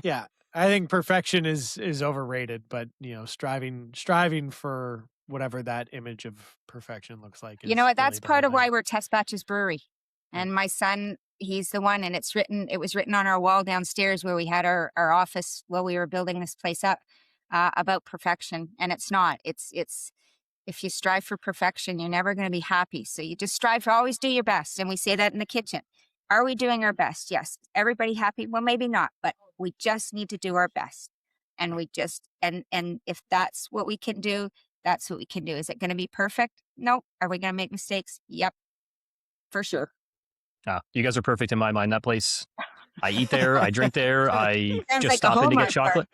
Yeah. I think perfection is overrated, but striving for whatever that image of perfection looks like. You know what? That's really part of why we're Test Batches Brewery. Yeah. And my son, he's the one, and it was written on our wall downstairs where we had our office while we were building this place up, about perfection. And it's not. It's if you strive for perfection, you're never going to be happy. So you just strive to always do your best. And we say that in the kitchen. Are we doing our best? Yes. Everybody happy? Well, maybe not, but we just need to do our best. And we just, and if that's what we can do, that's what we can do. Is it going to be perfect? No. Are we going to make mistakes? Yep. For sure. You guys are perfect in my mind. That place, I eat there, I drink there, I Sounds just like a stop in to Hallmark get chocolate.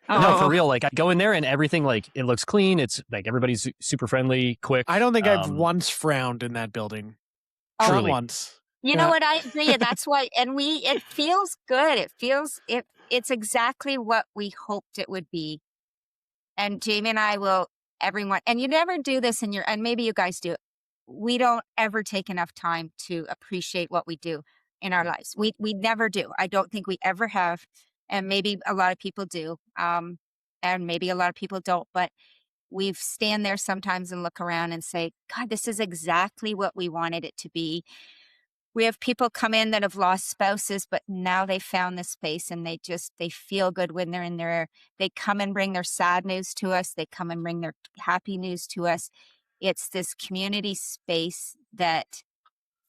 bar. No, Oh. for real. Like I go in there and everything, like it looks clean. It's like everybody's super friendly, quick. I don't think I've once frowned in that building. Not Truly. once. You know what? I agree. That's why, and it feels good. It's exactly what we hoped it would be. And Jamie and I will, everyone, and you never do this and maybe you guys do it. we don't ever take enough time to appreciate what we do in our lives. We never do. I don't think we ever have, and maybe a lot of people do, and maybe a lot of people don't. But we stand there sometimes and look around and say, "God, this is exactly what we wanted it to be." We have people come in that have lost spouses, but now they found this space and they feel good when they're in there. They come and bring their sad news to us. They come and bring their happy news to us. It's this community space that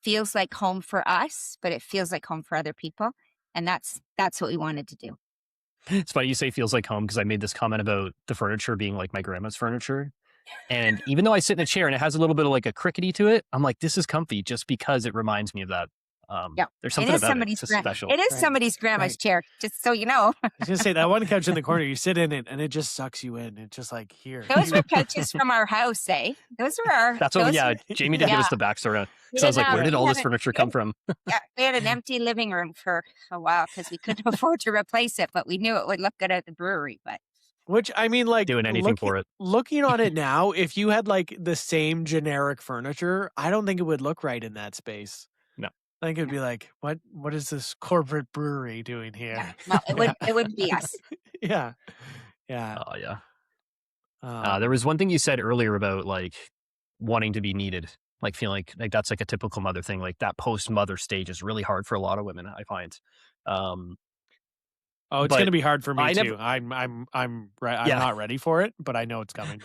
feels like home for us, but it feels like home for other people. And that's what we wanted to do. It's funny you say feels like home, because I made this comment about the furniture being like my grandma's furniture. And even though I sit in a chair and it has a little bit of like a crickety to it, I'm like, this is comfy just because it reminds me of that. Yeah. There's something about it. It's just special. It is somebody's grandma's chair, just so you know. I was gonna say that one couch in the corner, you sit in it and it just sucks you in. It's just like, here. Those were couches from our house, eh? Those were our. That's what, Jamie did give us the backstory on. So I was like, where did all this furniture come from? Yeah, we had an empty living room for a while because we couldn't afford to replace it, but we knew it would look good at the brewery. But which, I mean, like, doing anything for it. Looking on it now, if you had like the same generic furniture, I don't think it would look right in that space. No. I think it'd be like, what is this corporate brewery doing here? Yeah. Well, it wouldn't be us. Yeah. Yeah. Oh, yeah. There was one thing you said earlier about like wanting to be needed, like feeling like that's like a typical mother thing. Like that post-mother stage is really hard for a lot of women, I find. It's going to be hard for me too. Never, I'm not ready for it, but I know it's coming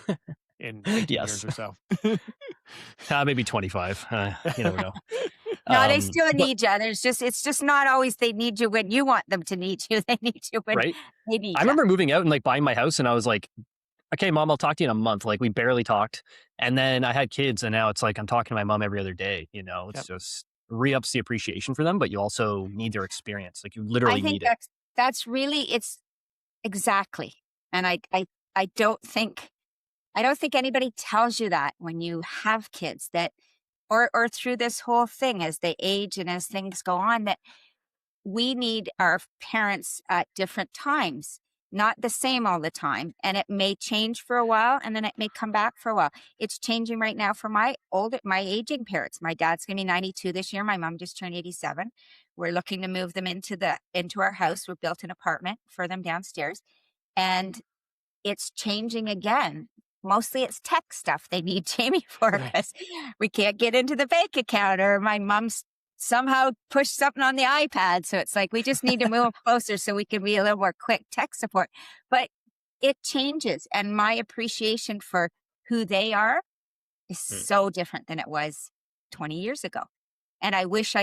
in 18 years or so. Maybe 25. You never know. No, they still need you. It's just not always they need you when you want them to need you. They need you when they need you. I remember moving out and like buying my house, and I was like, okay, Mom, I'll talk to you in a month. Like we barely talked. And then I had kids, and now it's like I'm talking to my mom every other day. You know, it's just re-ups the appreciation for them, but you also need their experience. Like you literally need it. That's really, it's exactly. And I don't think anybody tells you that when you have kids, that or through this whole thing as they age and as things go on, that we need our parents at different times, not the same all the time. And it may change for a while and then it may come back for a while. It's changing right now for my aging parents. My dad's going to be 92 this year. My mom just turned 87. We're looking to move them into our house. We built an apartment for them downstairs, and it's changing again. Mostly it's tech stuff they need Jamie for, because we can't get into the bank account, or my mom's somehow pushed something on the iPad. So it's like, we just need to move closer so we can be a little more quick tech support. But it changes. And my appreciation for who they are is so different than it was 20 years ago. And I wish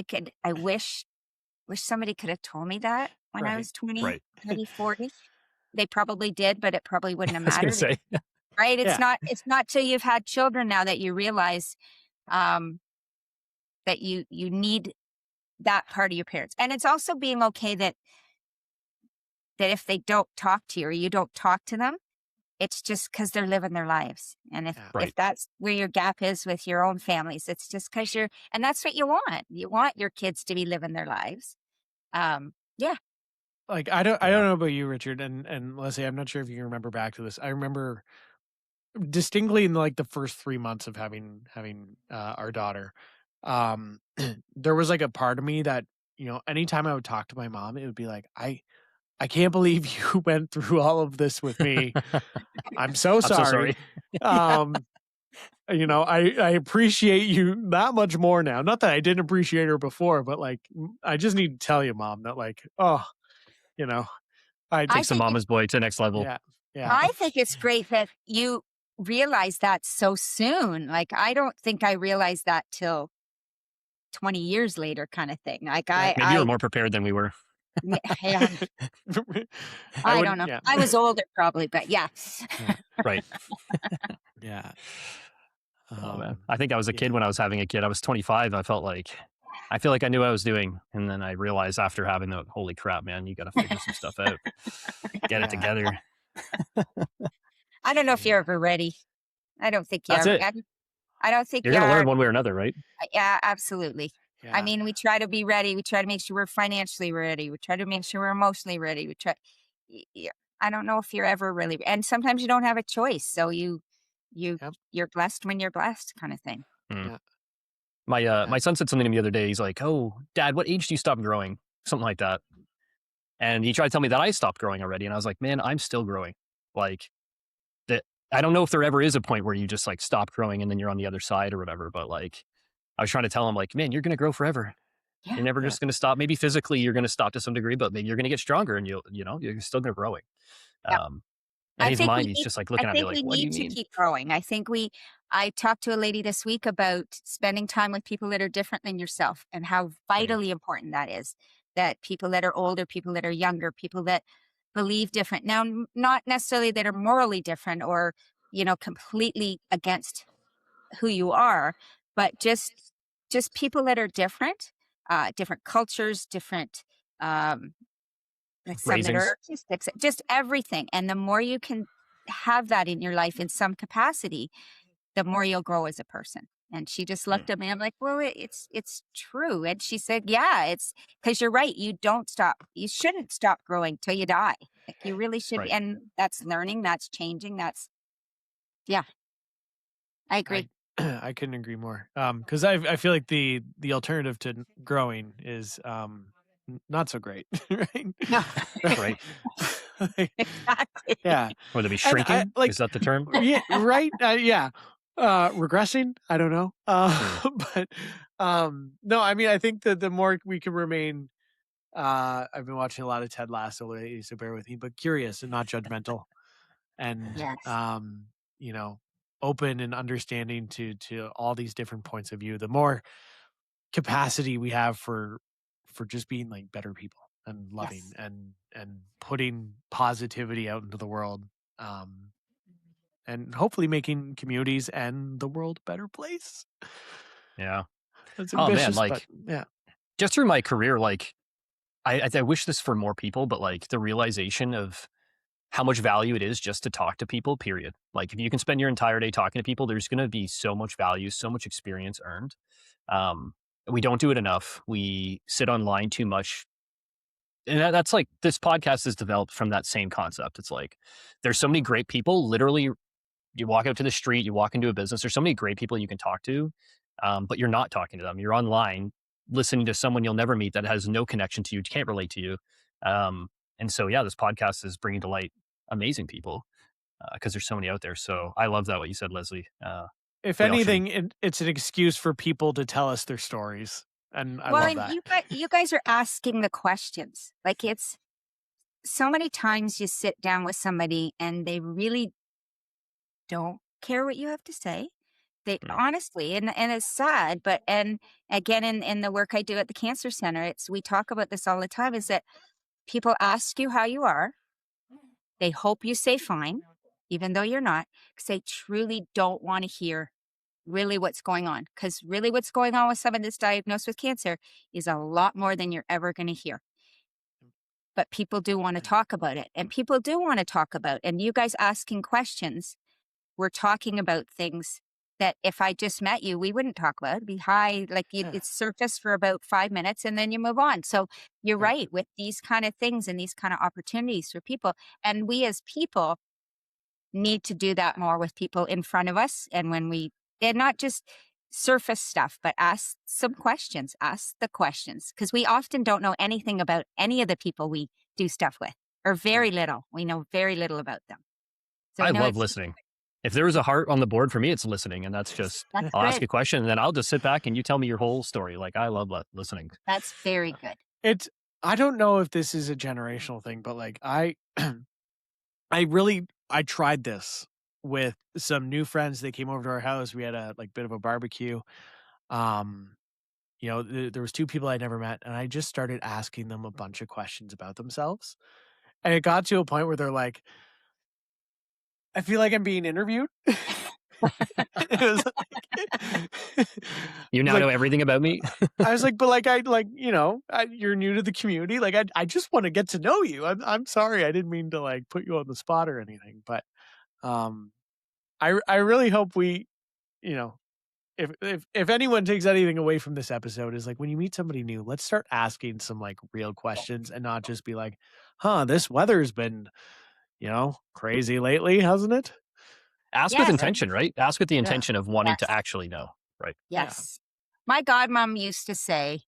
somebody could have told me that when I was 20, 30, 40. They probably did, but it probably wouldn't have mattered. I was gonna say. Right? It's not till you've had children now that you realize that you need that part of your parents. And it's also being okay that if they don't talk to you or you don't talk to them, it's just because they're living their lives. And if that's where your gap is with your own families, it's just because and that's what you want. You want your kids to be living their lives. Like, I don't know about you, Richard and Lesley, I'm not sure if you can remember back to this. I remember distinctly in like the first 3 months of having our daughter, there was like a part of me that, you know, anytime I would talk to my mom, it would be like, I can't believe you went through all of this with me. I'm so sorry. You know, I appreciate you that much more now. Not that I didn't appreciate her before, but like, I just need to tell you, Mom, that like, you know, I takes the mama's boy to the next level. Yeah. I think it's great that you realize that so soon. Like, I don't think I realized that till 20 years later, kind of thing. Like, maybe you were more prepared than we were. Yeah. I don't know. Yeah. I was older probably, but yeah. Right. Yeah. Oh man. I think I was a kid when I was having a kid. I was 25. I feel like I knew what I was doing. And then I realized after having the, holy crap, man, you got to figure some stuff out. Get it together. I don't know if you're ever ready. I don't think That's it. I don't think you're going to learn one way or another, right? Yeah, absolutely. Yeah. I mean, we try to be ready. We try to make sure we're financially ready. We try to make sure we're emotionally ready. We try. I don't know if you're ever really, and sometimes you don't have a choice. So you're blessed when you're blessed, kind of thing. Yeah. My son said something to me the other day. He's like, "Oh, Dad, what age do you stop growing?" Something like that. And he tried to tell me that I stopped growing already. And I was like, man, I'm still growing. Like that. I don't know if there ever is a point where you just like stop growing and then you're on the other side or whatever. But like, I was trying to tell him like, man, you're going to grow forever. Yeah. You're never just going to stop. Maybe physically you're going to stop to some degree, but maybe you're going to get stronger and you're still going to growing. Yeah. And I his think mind, we he's need, just like I looking at me think like, we what do you need to mean? keep growing. I talked to a lady this week about spending time with people that are different than yourself and how vitally important that is. That people that are older, people that are younger, people that believe different. Now, not necessarily that are morally different or, completely against who you are, but just people that are different, different cultures, different, like some that are Raisings. artistic, just everything. And the more you can have that in your life in some capacity, the more you'll grow as a person. And she just looked at me. I'm like, well, it's true. And she said, yeah, it's because you're right. You don't stop. You shouldn't stop growing till you die. Like you really should be. Right. And that's learning. That's changing. Yeah, I agree. I couldn't agree more. Because I feel like the alternative to growing is not so great, right? No, Right. exactly. Yeah. Would it be And shrinking? like, Is that the term? yeah, right. Yeah. Regressing. I don't know. But no, I mean, I think that the more we can remain, I've been watching a lot of Ted Lasso lately, so bear with me, but curious and not judgmental, and Yes. open and understanding to all these different points of view. The more capacity we have for just being like better people and loving Yes. and putting positivity out into the world. And hopefully making communities and the world a better place. Yeah. That's Oh man, ambitious, like but yeah. just through my career, like I wish this for more people, but like the realization of how much value it is just to talk to people, period. Like if you can spend your entire day talking to people, there's going to be so much value, so much experience earned. We don't do it enough. We sit online too much. And that's like this podcast is developed from that same concept. It's like there's so many great people. Literally, you walk out to the street, you walk into a business. There's so many great people you can talk to, but you're not talking to them. You're online listening to someone you'll never meet that has no connection to you, can't relate to you. And so, yeah, this podcast is bringing to light amazing people because there's so many out there. So I love that what you said, Lesley. If We all should- anything, it's an excuse for people to tell us their stories, and I Well, love and that. you guys are asking the questions. Like it's so many times you sit down with somebody and they really don't care what you have to say. They honestly, and it's sad, but and again in the work I do at the cancer center, we talk about this all the time, is that people ask you how you are. They hope you say fine, even though you're not, because they truly don't want to hear really what's going on. Because really what's going on with someone that's diagnosed with cancer is a lot more than you're ever going to hear. But people do want to talk about it, and people do want to talk about, and you guys asking questions, we're talking about things that if I just met you, we wouldn't talk about. It'd be high, like it's surface for about 5 minutes and then you move on. So you're right with these kind of things and these kind of opportunities for people. And we as people need to do that more with people in front of us. And and not just surface stuff, but ask some questions, ask the questions. Because we often don't know anything about any of the people we do stuff with, or very little. We know very little about them. So I love listening. If there was a heart on the board for me, it's listening. And that's just, I'll ask a question and then I'll just sit back and you tell me your whole story. Like I love listening. That's very good. I don't know if this is a generational thing, but like I tried this with some new friends that came over to our house. We had a bit of a barbecue. There was two people I'd never met, and I just started asking them a bunch of questions about themselves. And it got to a point where they're like, I feel like I'm being interviewed. It was you now know everything about me. I was like, but you're new to the community. Like, I just want to get to know you. I'm sorry. I didn't mean to put you on the spot or anything, but, I really hope we, if anyone takes anything away from this episode is when you meet somebody new, let's start asking some real questions and not just be like, this weather's been, crazy lately, hasn't it? Ask with intention, right? Ask with the intention of wanting to actually know, right? Yes. My godmom used to say,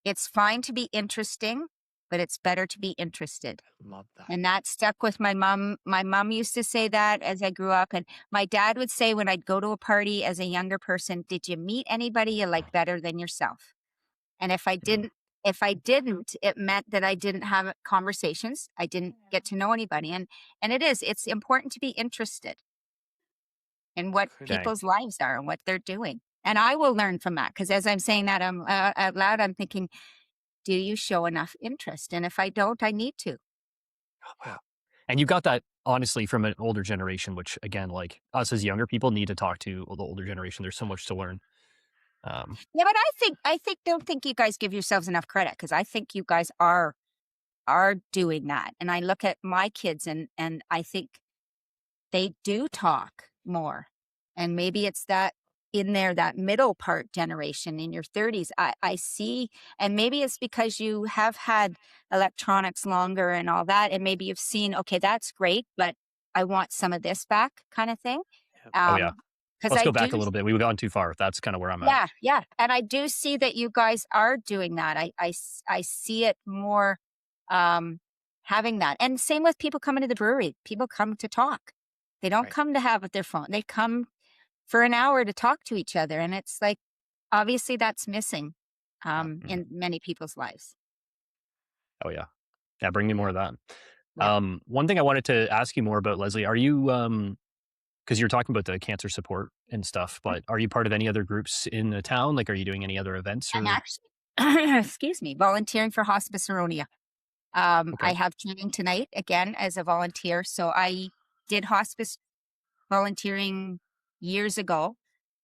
it's fine to be interesting, but it's better to be interested. Love that. And that stuck with my mom. My mom used to say that as I grew up. And my dad would say when I'd go to a party as a younger person, did you meet anybody you like better than yourself? And if I didn't, it meant that I didn't have conversations. I didn't get to know anybody. And it's important to be interested in what people's lives are and what they're doing. And I will learn from that, because as I'm saying that out loud, I'm thinking, do you show enough interest? And if I don't, I need to. Wow. And you got that honestly from an older generation, which again, like us as younger people need to talk to the older generation. There's so much to learn. Yeah, but don't think you guys give yourselves enough credit, because I think you guys are doing that. And I look at my kids and I think they do talk more. And maybe it's that in there, that middle part generation in your 30s, I see, and maybe it's because you have had electronics longer and all that. And maybe you've seen, okay, that's great, but I want some of this back, kind of thing. Oh yeah. Let's go back a little bit. We've gone too far. That's kind of where I'm at. Yeah. And I do see that you guys are doing that. I see it more having that. And same with people coming to the brewery. People come to talk. They don't come to have their phone. They come for an hour to talk to each other. And it's like, obviously that's missing in many people's lives. Oh yeah. Yeah. Bring me more of that. Yeah. One thing I wanted to ask you more about, Lesley, are you, because you're talking about the cancer support and stuff, but are you part of any other groups in the town? Like, are you doing any other events? Or... I'm actually, excuse me, volunteering for Hospice Aronia. I have training tonight again as a volunteer. So I did hospice volunteering years ago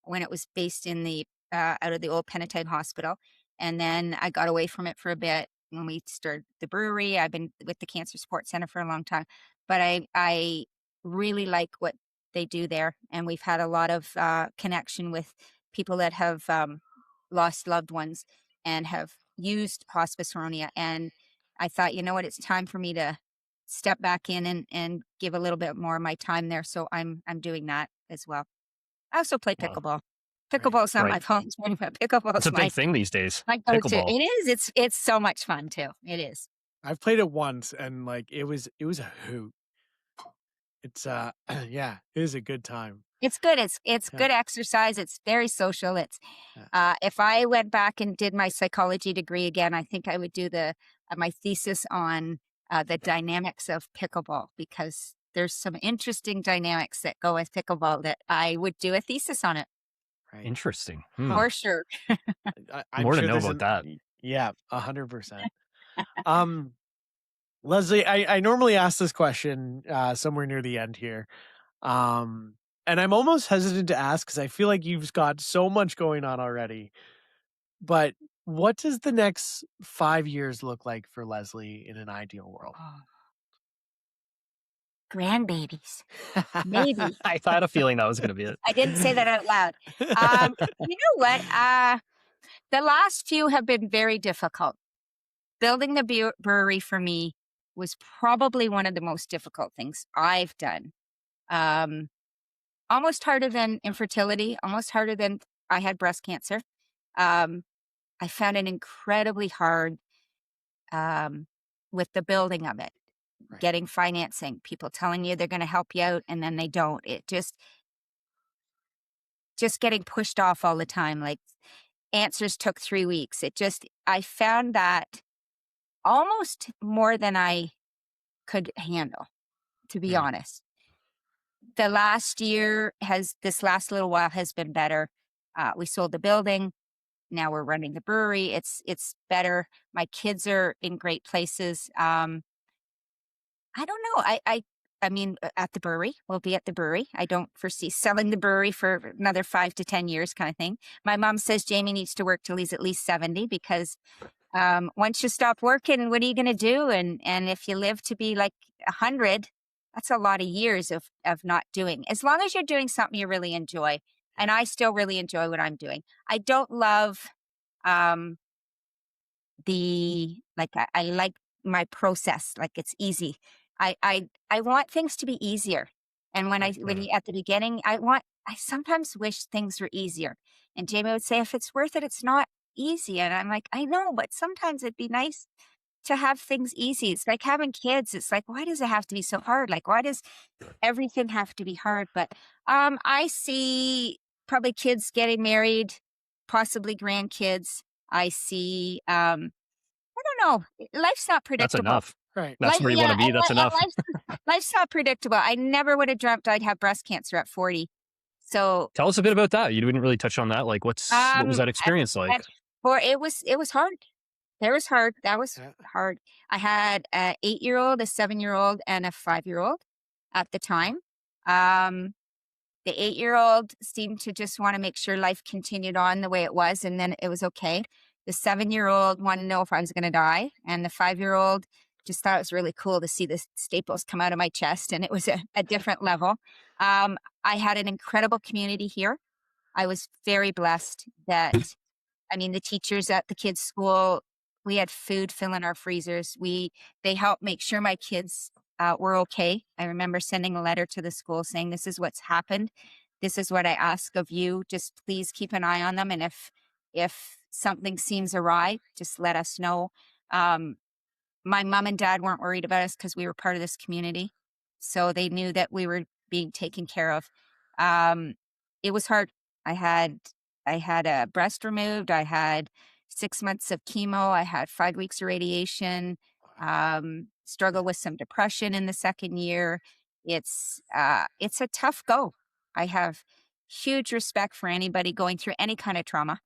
when it was based in the out of the old Penitentiary Hospital, and then I got away from it for a bit when we started the brewery. I've been with the Cancer Support Center for a long time, but I really like what they do there, and we've had a lot of connection with people that have lost loved ones and have used Hospice Aronia. And I thought, you know what, it's time for me to step back in and give a little bit more of my time there. So I'm doing that as well. I also play pickleball. Pickleball's not my phone, but pickleball is a big thing these days. Pickleball. It is. It's so much fun too. It is. I've played it once and like it was a hoot. It's yeah, it is a good time. It's good. It's good exercise. It's very social. It's if I went back and did my psychology degree again, I think I would do my thesis on the dynamics of pickleball, because there's some interesting dynamics that go with pickleball that I would do a thesis on it. Right. Interesting. For sure. More to know about that. Yeah, 100%. Lesley, I normally ask this question somewhere near the end here. And I'm almost hesitant to ask because I feel like you've got so much going on already. But what does the next 5 years look like for Lesley in an ideal world? Grandbabies. Maybe. I had a feeling that was going to be it. I didn't say that out loud. You know what? The last few have been very difficult. Building the brewery for me was probably one of the most difficult things I've done. Almost harder than infertility, almost harder than I had breast cancer. I found it incredibly hard with the building of it. Getting financing, people telling you they're going to help you out and then they don't. It just getting pushed off all the time. Like answers took 3 weeks. I found that almost more than I could handle, to be honest. The last year this last little while has been better. We sold the building. Now we're running the brewery. It's better. My kids are in great places. I don't know. I mean, at the brewery, we'll be at the brewery. I don't foresee selling the brewery for another 5 to 10 years kind of thing. My mom says Jamie needs to work till he's at least 70 because once you stop working, what are you going to do? And if you live to be like 100, that's a lot of years of not doing. As long as you're doing something you really enjoy. And I still really enjoy what I'm doing. I don't love I like my process. Like it's easy. I want things to be easier. And when at the beginning, I want I sometimes wish things were easier. And Jamie would say, if it's worth it, it's not easy. And I'm like, I know, but sometimes it'd be nice to have things easy. It's like having kids. It's like, why does it have to be so hard? Like, why does everything have to be hard? But I see probably kids getting married, possibly grandkids. I see, I don't know. Life's not That's predictable. enough. Right. That's where you want to be. That's enough. Life's not predictable. I never would have dreamt I'd have breast cancer at 40. So Tell us a bit about that. You didn't really touch on that. Like, what was that experience like? it was hard. That was hard. That was hard. I had an 8-year-old, a 7-year-old, and a 5-year-old at the time. The 8-year-old seemed to just want to make sure life continued on the way it was, and then it was okay. The 7-year-old wanted to know if I was going to die, and the 5-year-old just thought it was really cool to see the staples come out of my chest, and it was a different level. I had an incredible community here. I was very blessed that, I mean, the teachers at the kids' school, we had food filling our freezers. They helped make sure my kids were okay. I remember sending a letter to the school saying, this is what's happened. This is what I ask of you. Just please keep an eye on them. And if something seems awry, just let us know. My mom and dad weren't worried about us because we were part of this community. So they knew that we were being taken care of. It was hard. I had a breast removed. I had 6 months of chemo. I had 5 weeks of radiation. Struggled with some depression in the second year. It's a tough go. I have huge respect for anybody going through any kind of trauma,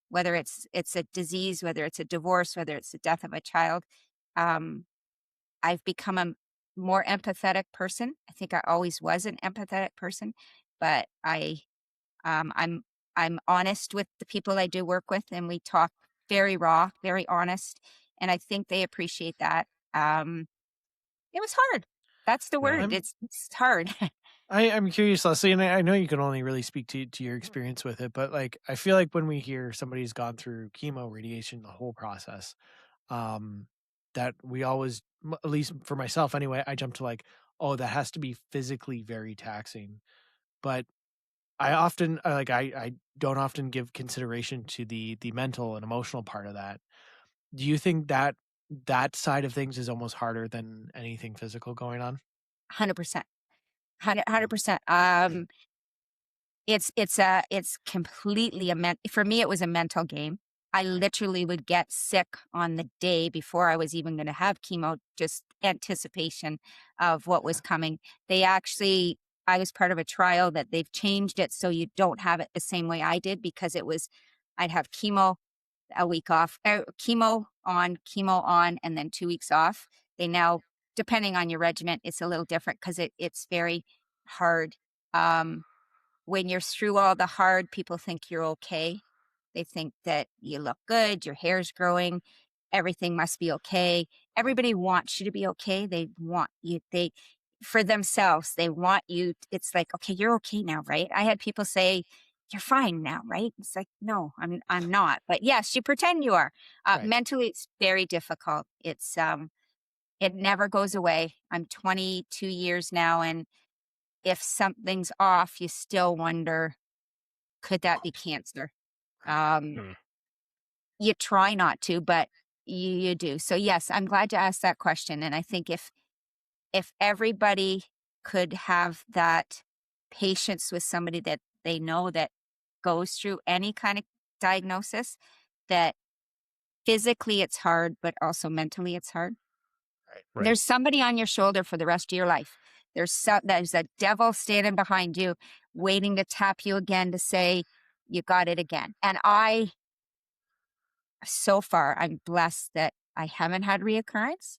whether it's a disease, whether it's a divorce, whether it's the death of a child. I've become a more empathetic person. I think I always was an empathetic person, but I'm honest with the people I do work with, and we talk very raw, very honest, and I think they appreciate that. It was hard. That's the word. It's hard. I'm curious, Lesley, and I know you can only really speak to your experience with it, but like I feel like when we hear somebody's gone through chemo, radiation, the whole process, that we always, at least for myself anyway, I jump to like, oh, that has to be physically very taxing. But I don't often give consideration to the mental and emotional part of that. Do you think that side of things is almost harder than anything physical going on? 100%. 100%. It's completely for me, it was a mental game. I literally would get sick on the day before I was even going to have chemo, just anticipation of what was coming. I was part of a trial that they've changed it so you don't have it the same way I did, because I'd have chemo a week off, chemo on, and then 2 weeks off. They now, depending on your regimen, it's a little different because it's very hard. When you're through all the hard, people think you're okay. They think that you look good, your hair's growing, everything must be okay. Everybody wants you to be okay. They want you, for themselves, they want you. It's like, okay, you're okay now, right? I had people say, you're fine now, right? It's like, no, I'm not. But yes, you pretend you are. Right. Mentally, it's very difficult. It never goes away. I'm 22 years now, and if something's off, you still wonder, could that be cancer? You try not to, but you do. So yes, I'm glad to ask that question. And I think if everybody could have that patience with somebody that they know that goes through any kind of diagnosis, that physically it's hard, but also mentally it's hard. Right. There's somebody on your shoulder for the rest of your life. There's a devil standing behind you, waiting to tap you again to say, you got it again. And so far, I'm blessed that I haven't had reoccurrence,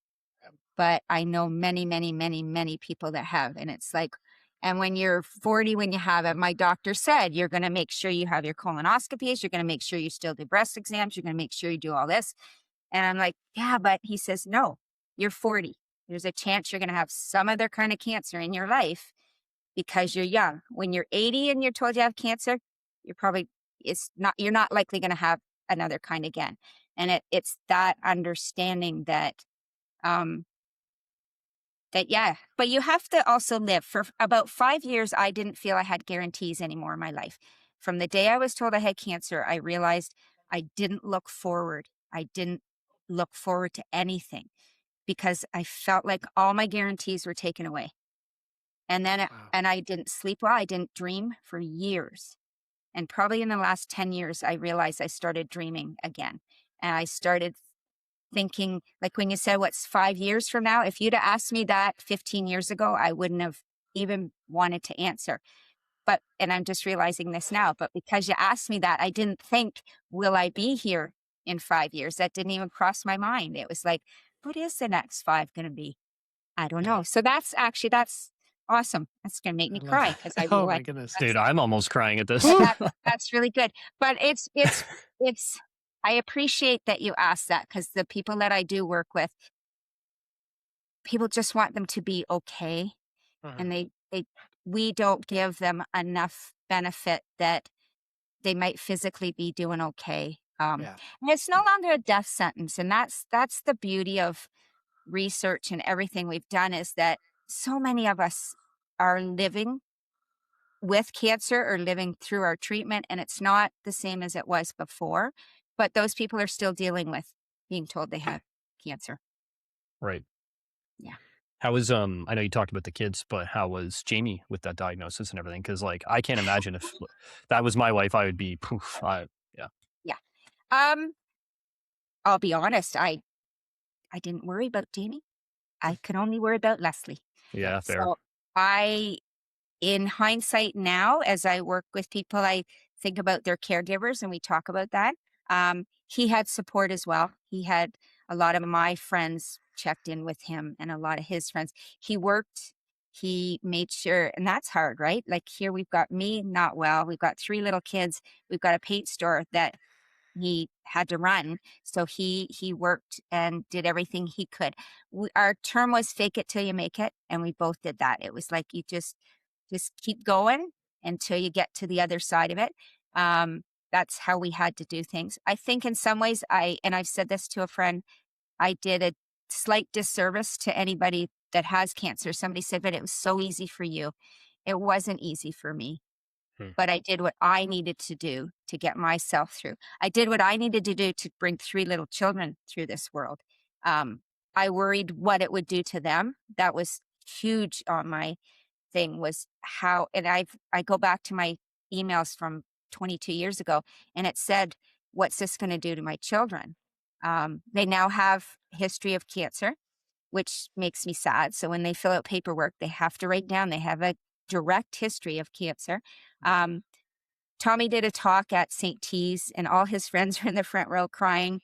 but I know many, many, many, many people that have. And it's like, and when you're 40, when you have it, my doctor said, you're going to make sure you have your colonoscopies. You're going to make sure you still do breast exams. You're going to make sure you do all this. And I'm like, yeah, but he says, no, you're 40. There's a chance you're going to have some other kind of cancer in your life because you're young. When you're 80 and you're told you have cancer, you're not likely going to have another kind again. And it's that understanding that But you have to also live. For about 5 years, I didn't feel I had guarantees anymore in my life. From the day I was told I had cancer, I realized I didn't look forward. I didn't look forward to anything because I felt like all my guarantees were taken away. And then, and I didn't sleep well. I didn't dream for years. And probably in the last 10 years, I realized I started dreaming again. And I started thinking, like when you said, what's 5 years from now? If you'd have asked me that 15 years ago, I wouldn't have even wanted to answer. And I'm just realizing this now, but because you asked me that, I didn't think, will I be here in 5 years? That didn't even cross my mind. It was like, what is the next 5 going to be? I don't know. So that's awesome. That's going to make me cry because I oh my realize goodness, Dude, I'm almost crying at this. that's really good. But it's I appreciate that you asked that because the people that I do work with, people just want them to be okay. And we don't give them enough benefit that they might physically be doing okay. And it's no longer a death sentence. And that's the beauty of research and everything we've done, is that so many of us are living with cancer or living through our treatment, and it's not the same as it was before, but those people are still dealing with being told they have cancer. Right. Yeah. How was, I know you talked about the kids, but how was Jamie with that diagnosis and everything? Because like, I can't imagine if that was my wife, I would be poof. Yeah. I'll be honest. I didn't worry about Jamie. I could only worry about Lesley. Yeah, fair. So in hindsight now, as I work with people, I think about their caregivers and we talk about that. He had support as well. He had a lot of my friends checked in with him and a lot of his friends. He worked, he made sure, and that's hard, right? Like here we've got me not well. We've got 3 little kids. We've got a paint store that he had to run. So he worked and did everything he could. Our term was fake it till you make it. And we both did that. It was like, you just keep going until you get to the other side of it. That's how we had to do things. I think in some ways and I've said this to a friend, I did a slight disservice to anybody that has cancer. Somebody said, but it was so easy for you. It wasn't easy for me. But I did what I needed to do to get myself through. I did what I needed to do to bring 3 little children through this world. I worried what it would do to them. That was huge on my thing, was how, and I go back to my emails from 22 years ago, and it said, what's this going to do to my children? They now have history of cancer, which makes me sad. So when they fill out paperwork, they have to write down they have a direct history of cancer. Tommy did a talk at St. T's, and all his friends were in the front row crying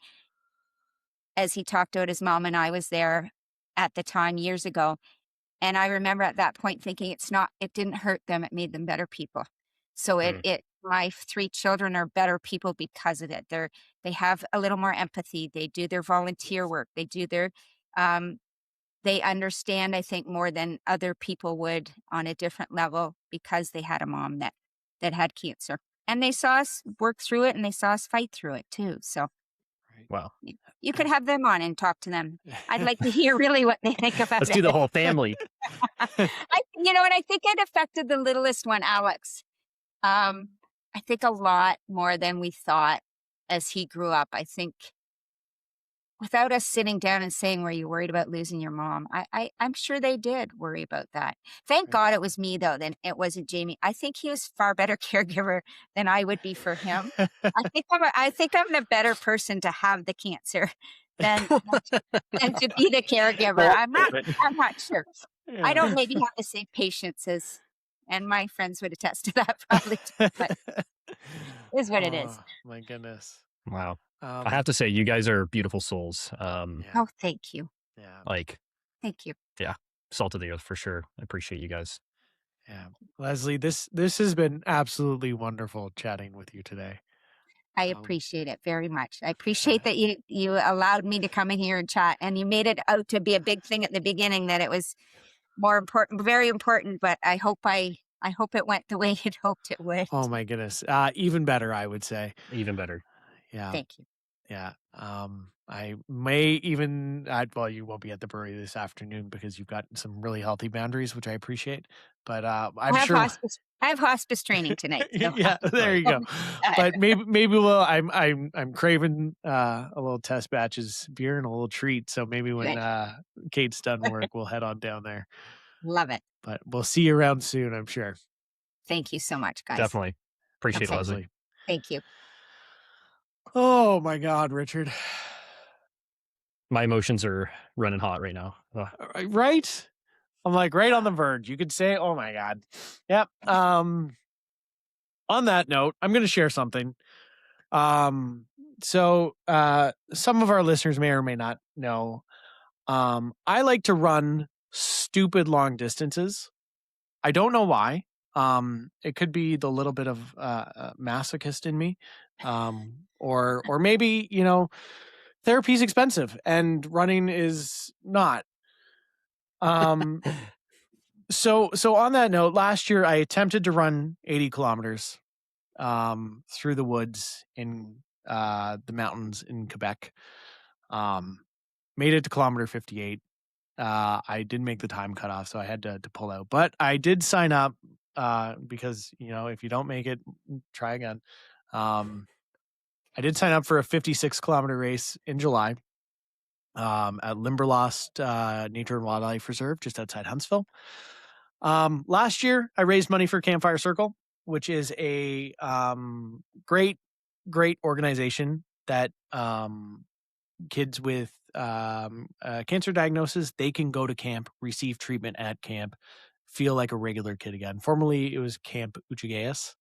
as he talked about his mom, and I was there at the time years ago. And I remember at that point thinking, it didn't hurt them. It made them better people. So my 3 children are better people because of it. They have a little more empathy. They do their volunteer work. They do their, they understand, I think, more than other people would on a different level because they had a mom that had cancer. And they saw us work through it, and they saw us fight through it too. So wow. You could have them on and talk to them. I'd like to hear really what they think about it. Let's do the whole family. And I think it affected the littlest one, Alex. I think a lot more than we thought as he grew up. I think without us sitting down and saying, were you worried about losing your mom? I'm sure they did worry about that. Thank God it was me, though, than it wasn't Jamie. I think he was far better caregiver than I would be for him. I think I'm the better person to have the cancer than to be the caregiver. I'm not sure. Yeah. I don't maybe have the same patience and my friends would attest to that probably too, but it is what it is. My goodness. Wow. I have to say, you guys are beautiful souls. Oh, thank you. Yeah. Thank you. Yeah. Salt of the earth for sure. I appreciate you guys. Yeah. Lesley, this has been absolutely wonderful chatting with you today. I appreciate it very much. I appreciate that you allowed me to come in here and chat, and you made it out to be a big thing at the beginning, that it was more important, very important, but I hope it went the way you'd hoped it would. Oh my goodness. Even better, I would say. Even better. Yeah. Thank you. Yeah. I may even, well, you won't be at the brewery this afternoon because you've got some really healthy boundaries, which I appreciate. But I'm sure. I have hospice training tonight. So Yeah, there you go. But maybe we'll. I'm craving a little test batches beer and a little treat. So maybe when Kate's done work, we'll head on down there. Love it. But we'll see you around soon, I'm sure. Thank you so much, guys. Definitely. Appreciate it, Lesley. Thank you. Oh my God, Richard. My emotions are running hot right now. Right? I'm like right on the verge. You could say, oh my God. Yep. On that note, I'm going to share something. So some of our listeners may or may not know, I like to run stupid long distances. I don't know why. It could be the little bit of masochist in me, or maybe therapy's expensive and running is not. So on that note, last year I attempted to run 80 kilometers through the woods in the mountains in Quebec. Made it to kilometer 58. I didn't make the time cutoff, so I had to pull out. But I did sign up because if you don't make it, try again. I did sign up for a 56 kilometer race in July at Limberlost Nature and Wildlife Reserve, just outside Huntsville. Last year, I raised money for Campfire Circle, which is a great organization that kids with cancer diagnosis, they can go to camp, receive treatment at camp, feel like a regular kid again. Formerly, it was Camp Uchagayas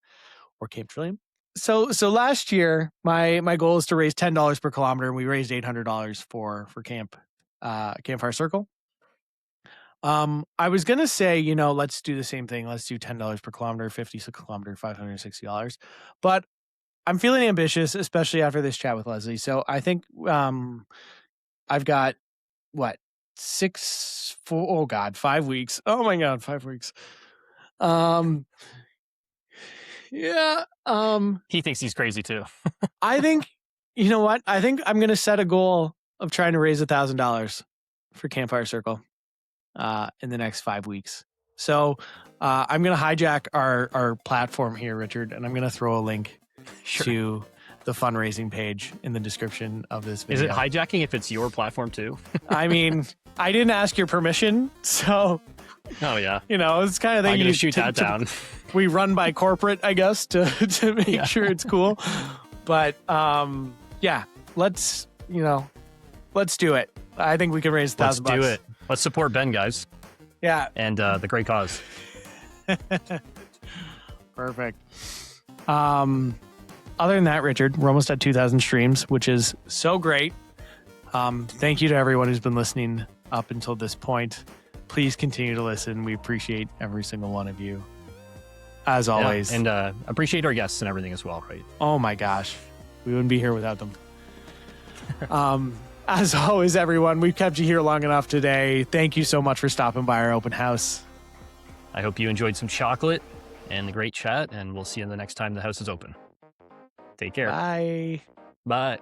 or Camp Trillium. So last year, my goal is to raise $10 per kilometer, and we raised $800 for Campfire Circle. I was gonna say, let's do the same thing. Let's do $10 per kilometer, 56 kilometer, $560. But I'm feeling ambitious, especially after this chat with Lesley. So I think I've got 5 weeks. Oh my God, 5 weeks. Yeah. He thinks he's crazy too. I think, you know what? I think I'm gonna set a goal of trying to raise $1,000 for Campfire Circle in the next 5 weeks. So I'm going to hijack our platform here, Richard, and I'm going to throw a link to the fundraising page in the description of this video. Is it hijacking if it's your platform too? I mean, I didn't ask your permission, so... Oh, yeah. It's kind of thing. I'm going to shoot that down. We run by corporate, I guess, to make sure it's cool. But, yeah, let's do it. I think we can raise $1,000. Let's do it. Let's support Ben, guys. Yeah. And the great cause. Perfect. Other than that, Richard, we're almost at 2,000 streams, which is so great. Thank you to everyone who's been listening up until this point. Please continue to listen. We appreciate every single one of you, as always. And appreciate our guests and everything as well, right? Oh my gosh. We wouldn't be here without them. As always, everyone, we've kept you here long enough today. Thank you so much for stopping by our open house. I hope you enjoyed some chocolate and the great chat, and we'll see you the next time the house is open. Take care. Bye. Bye.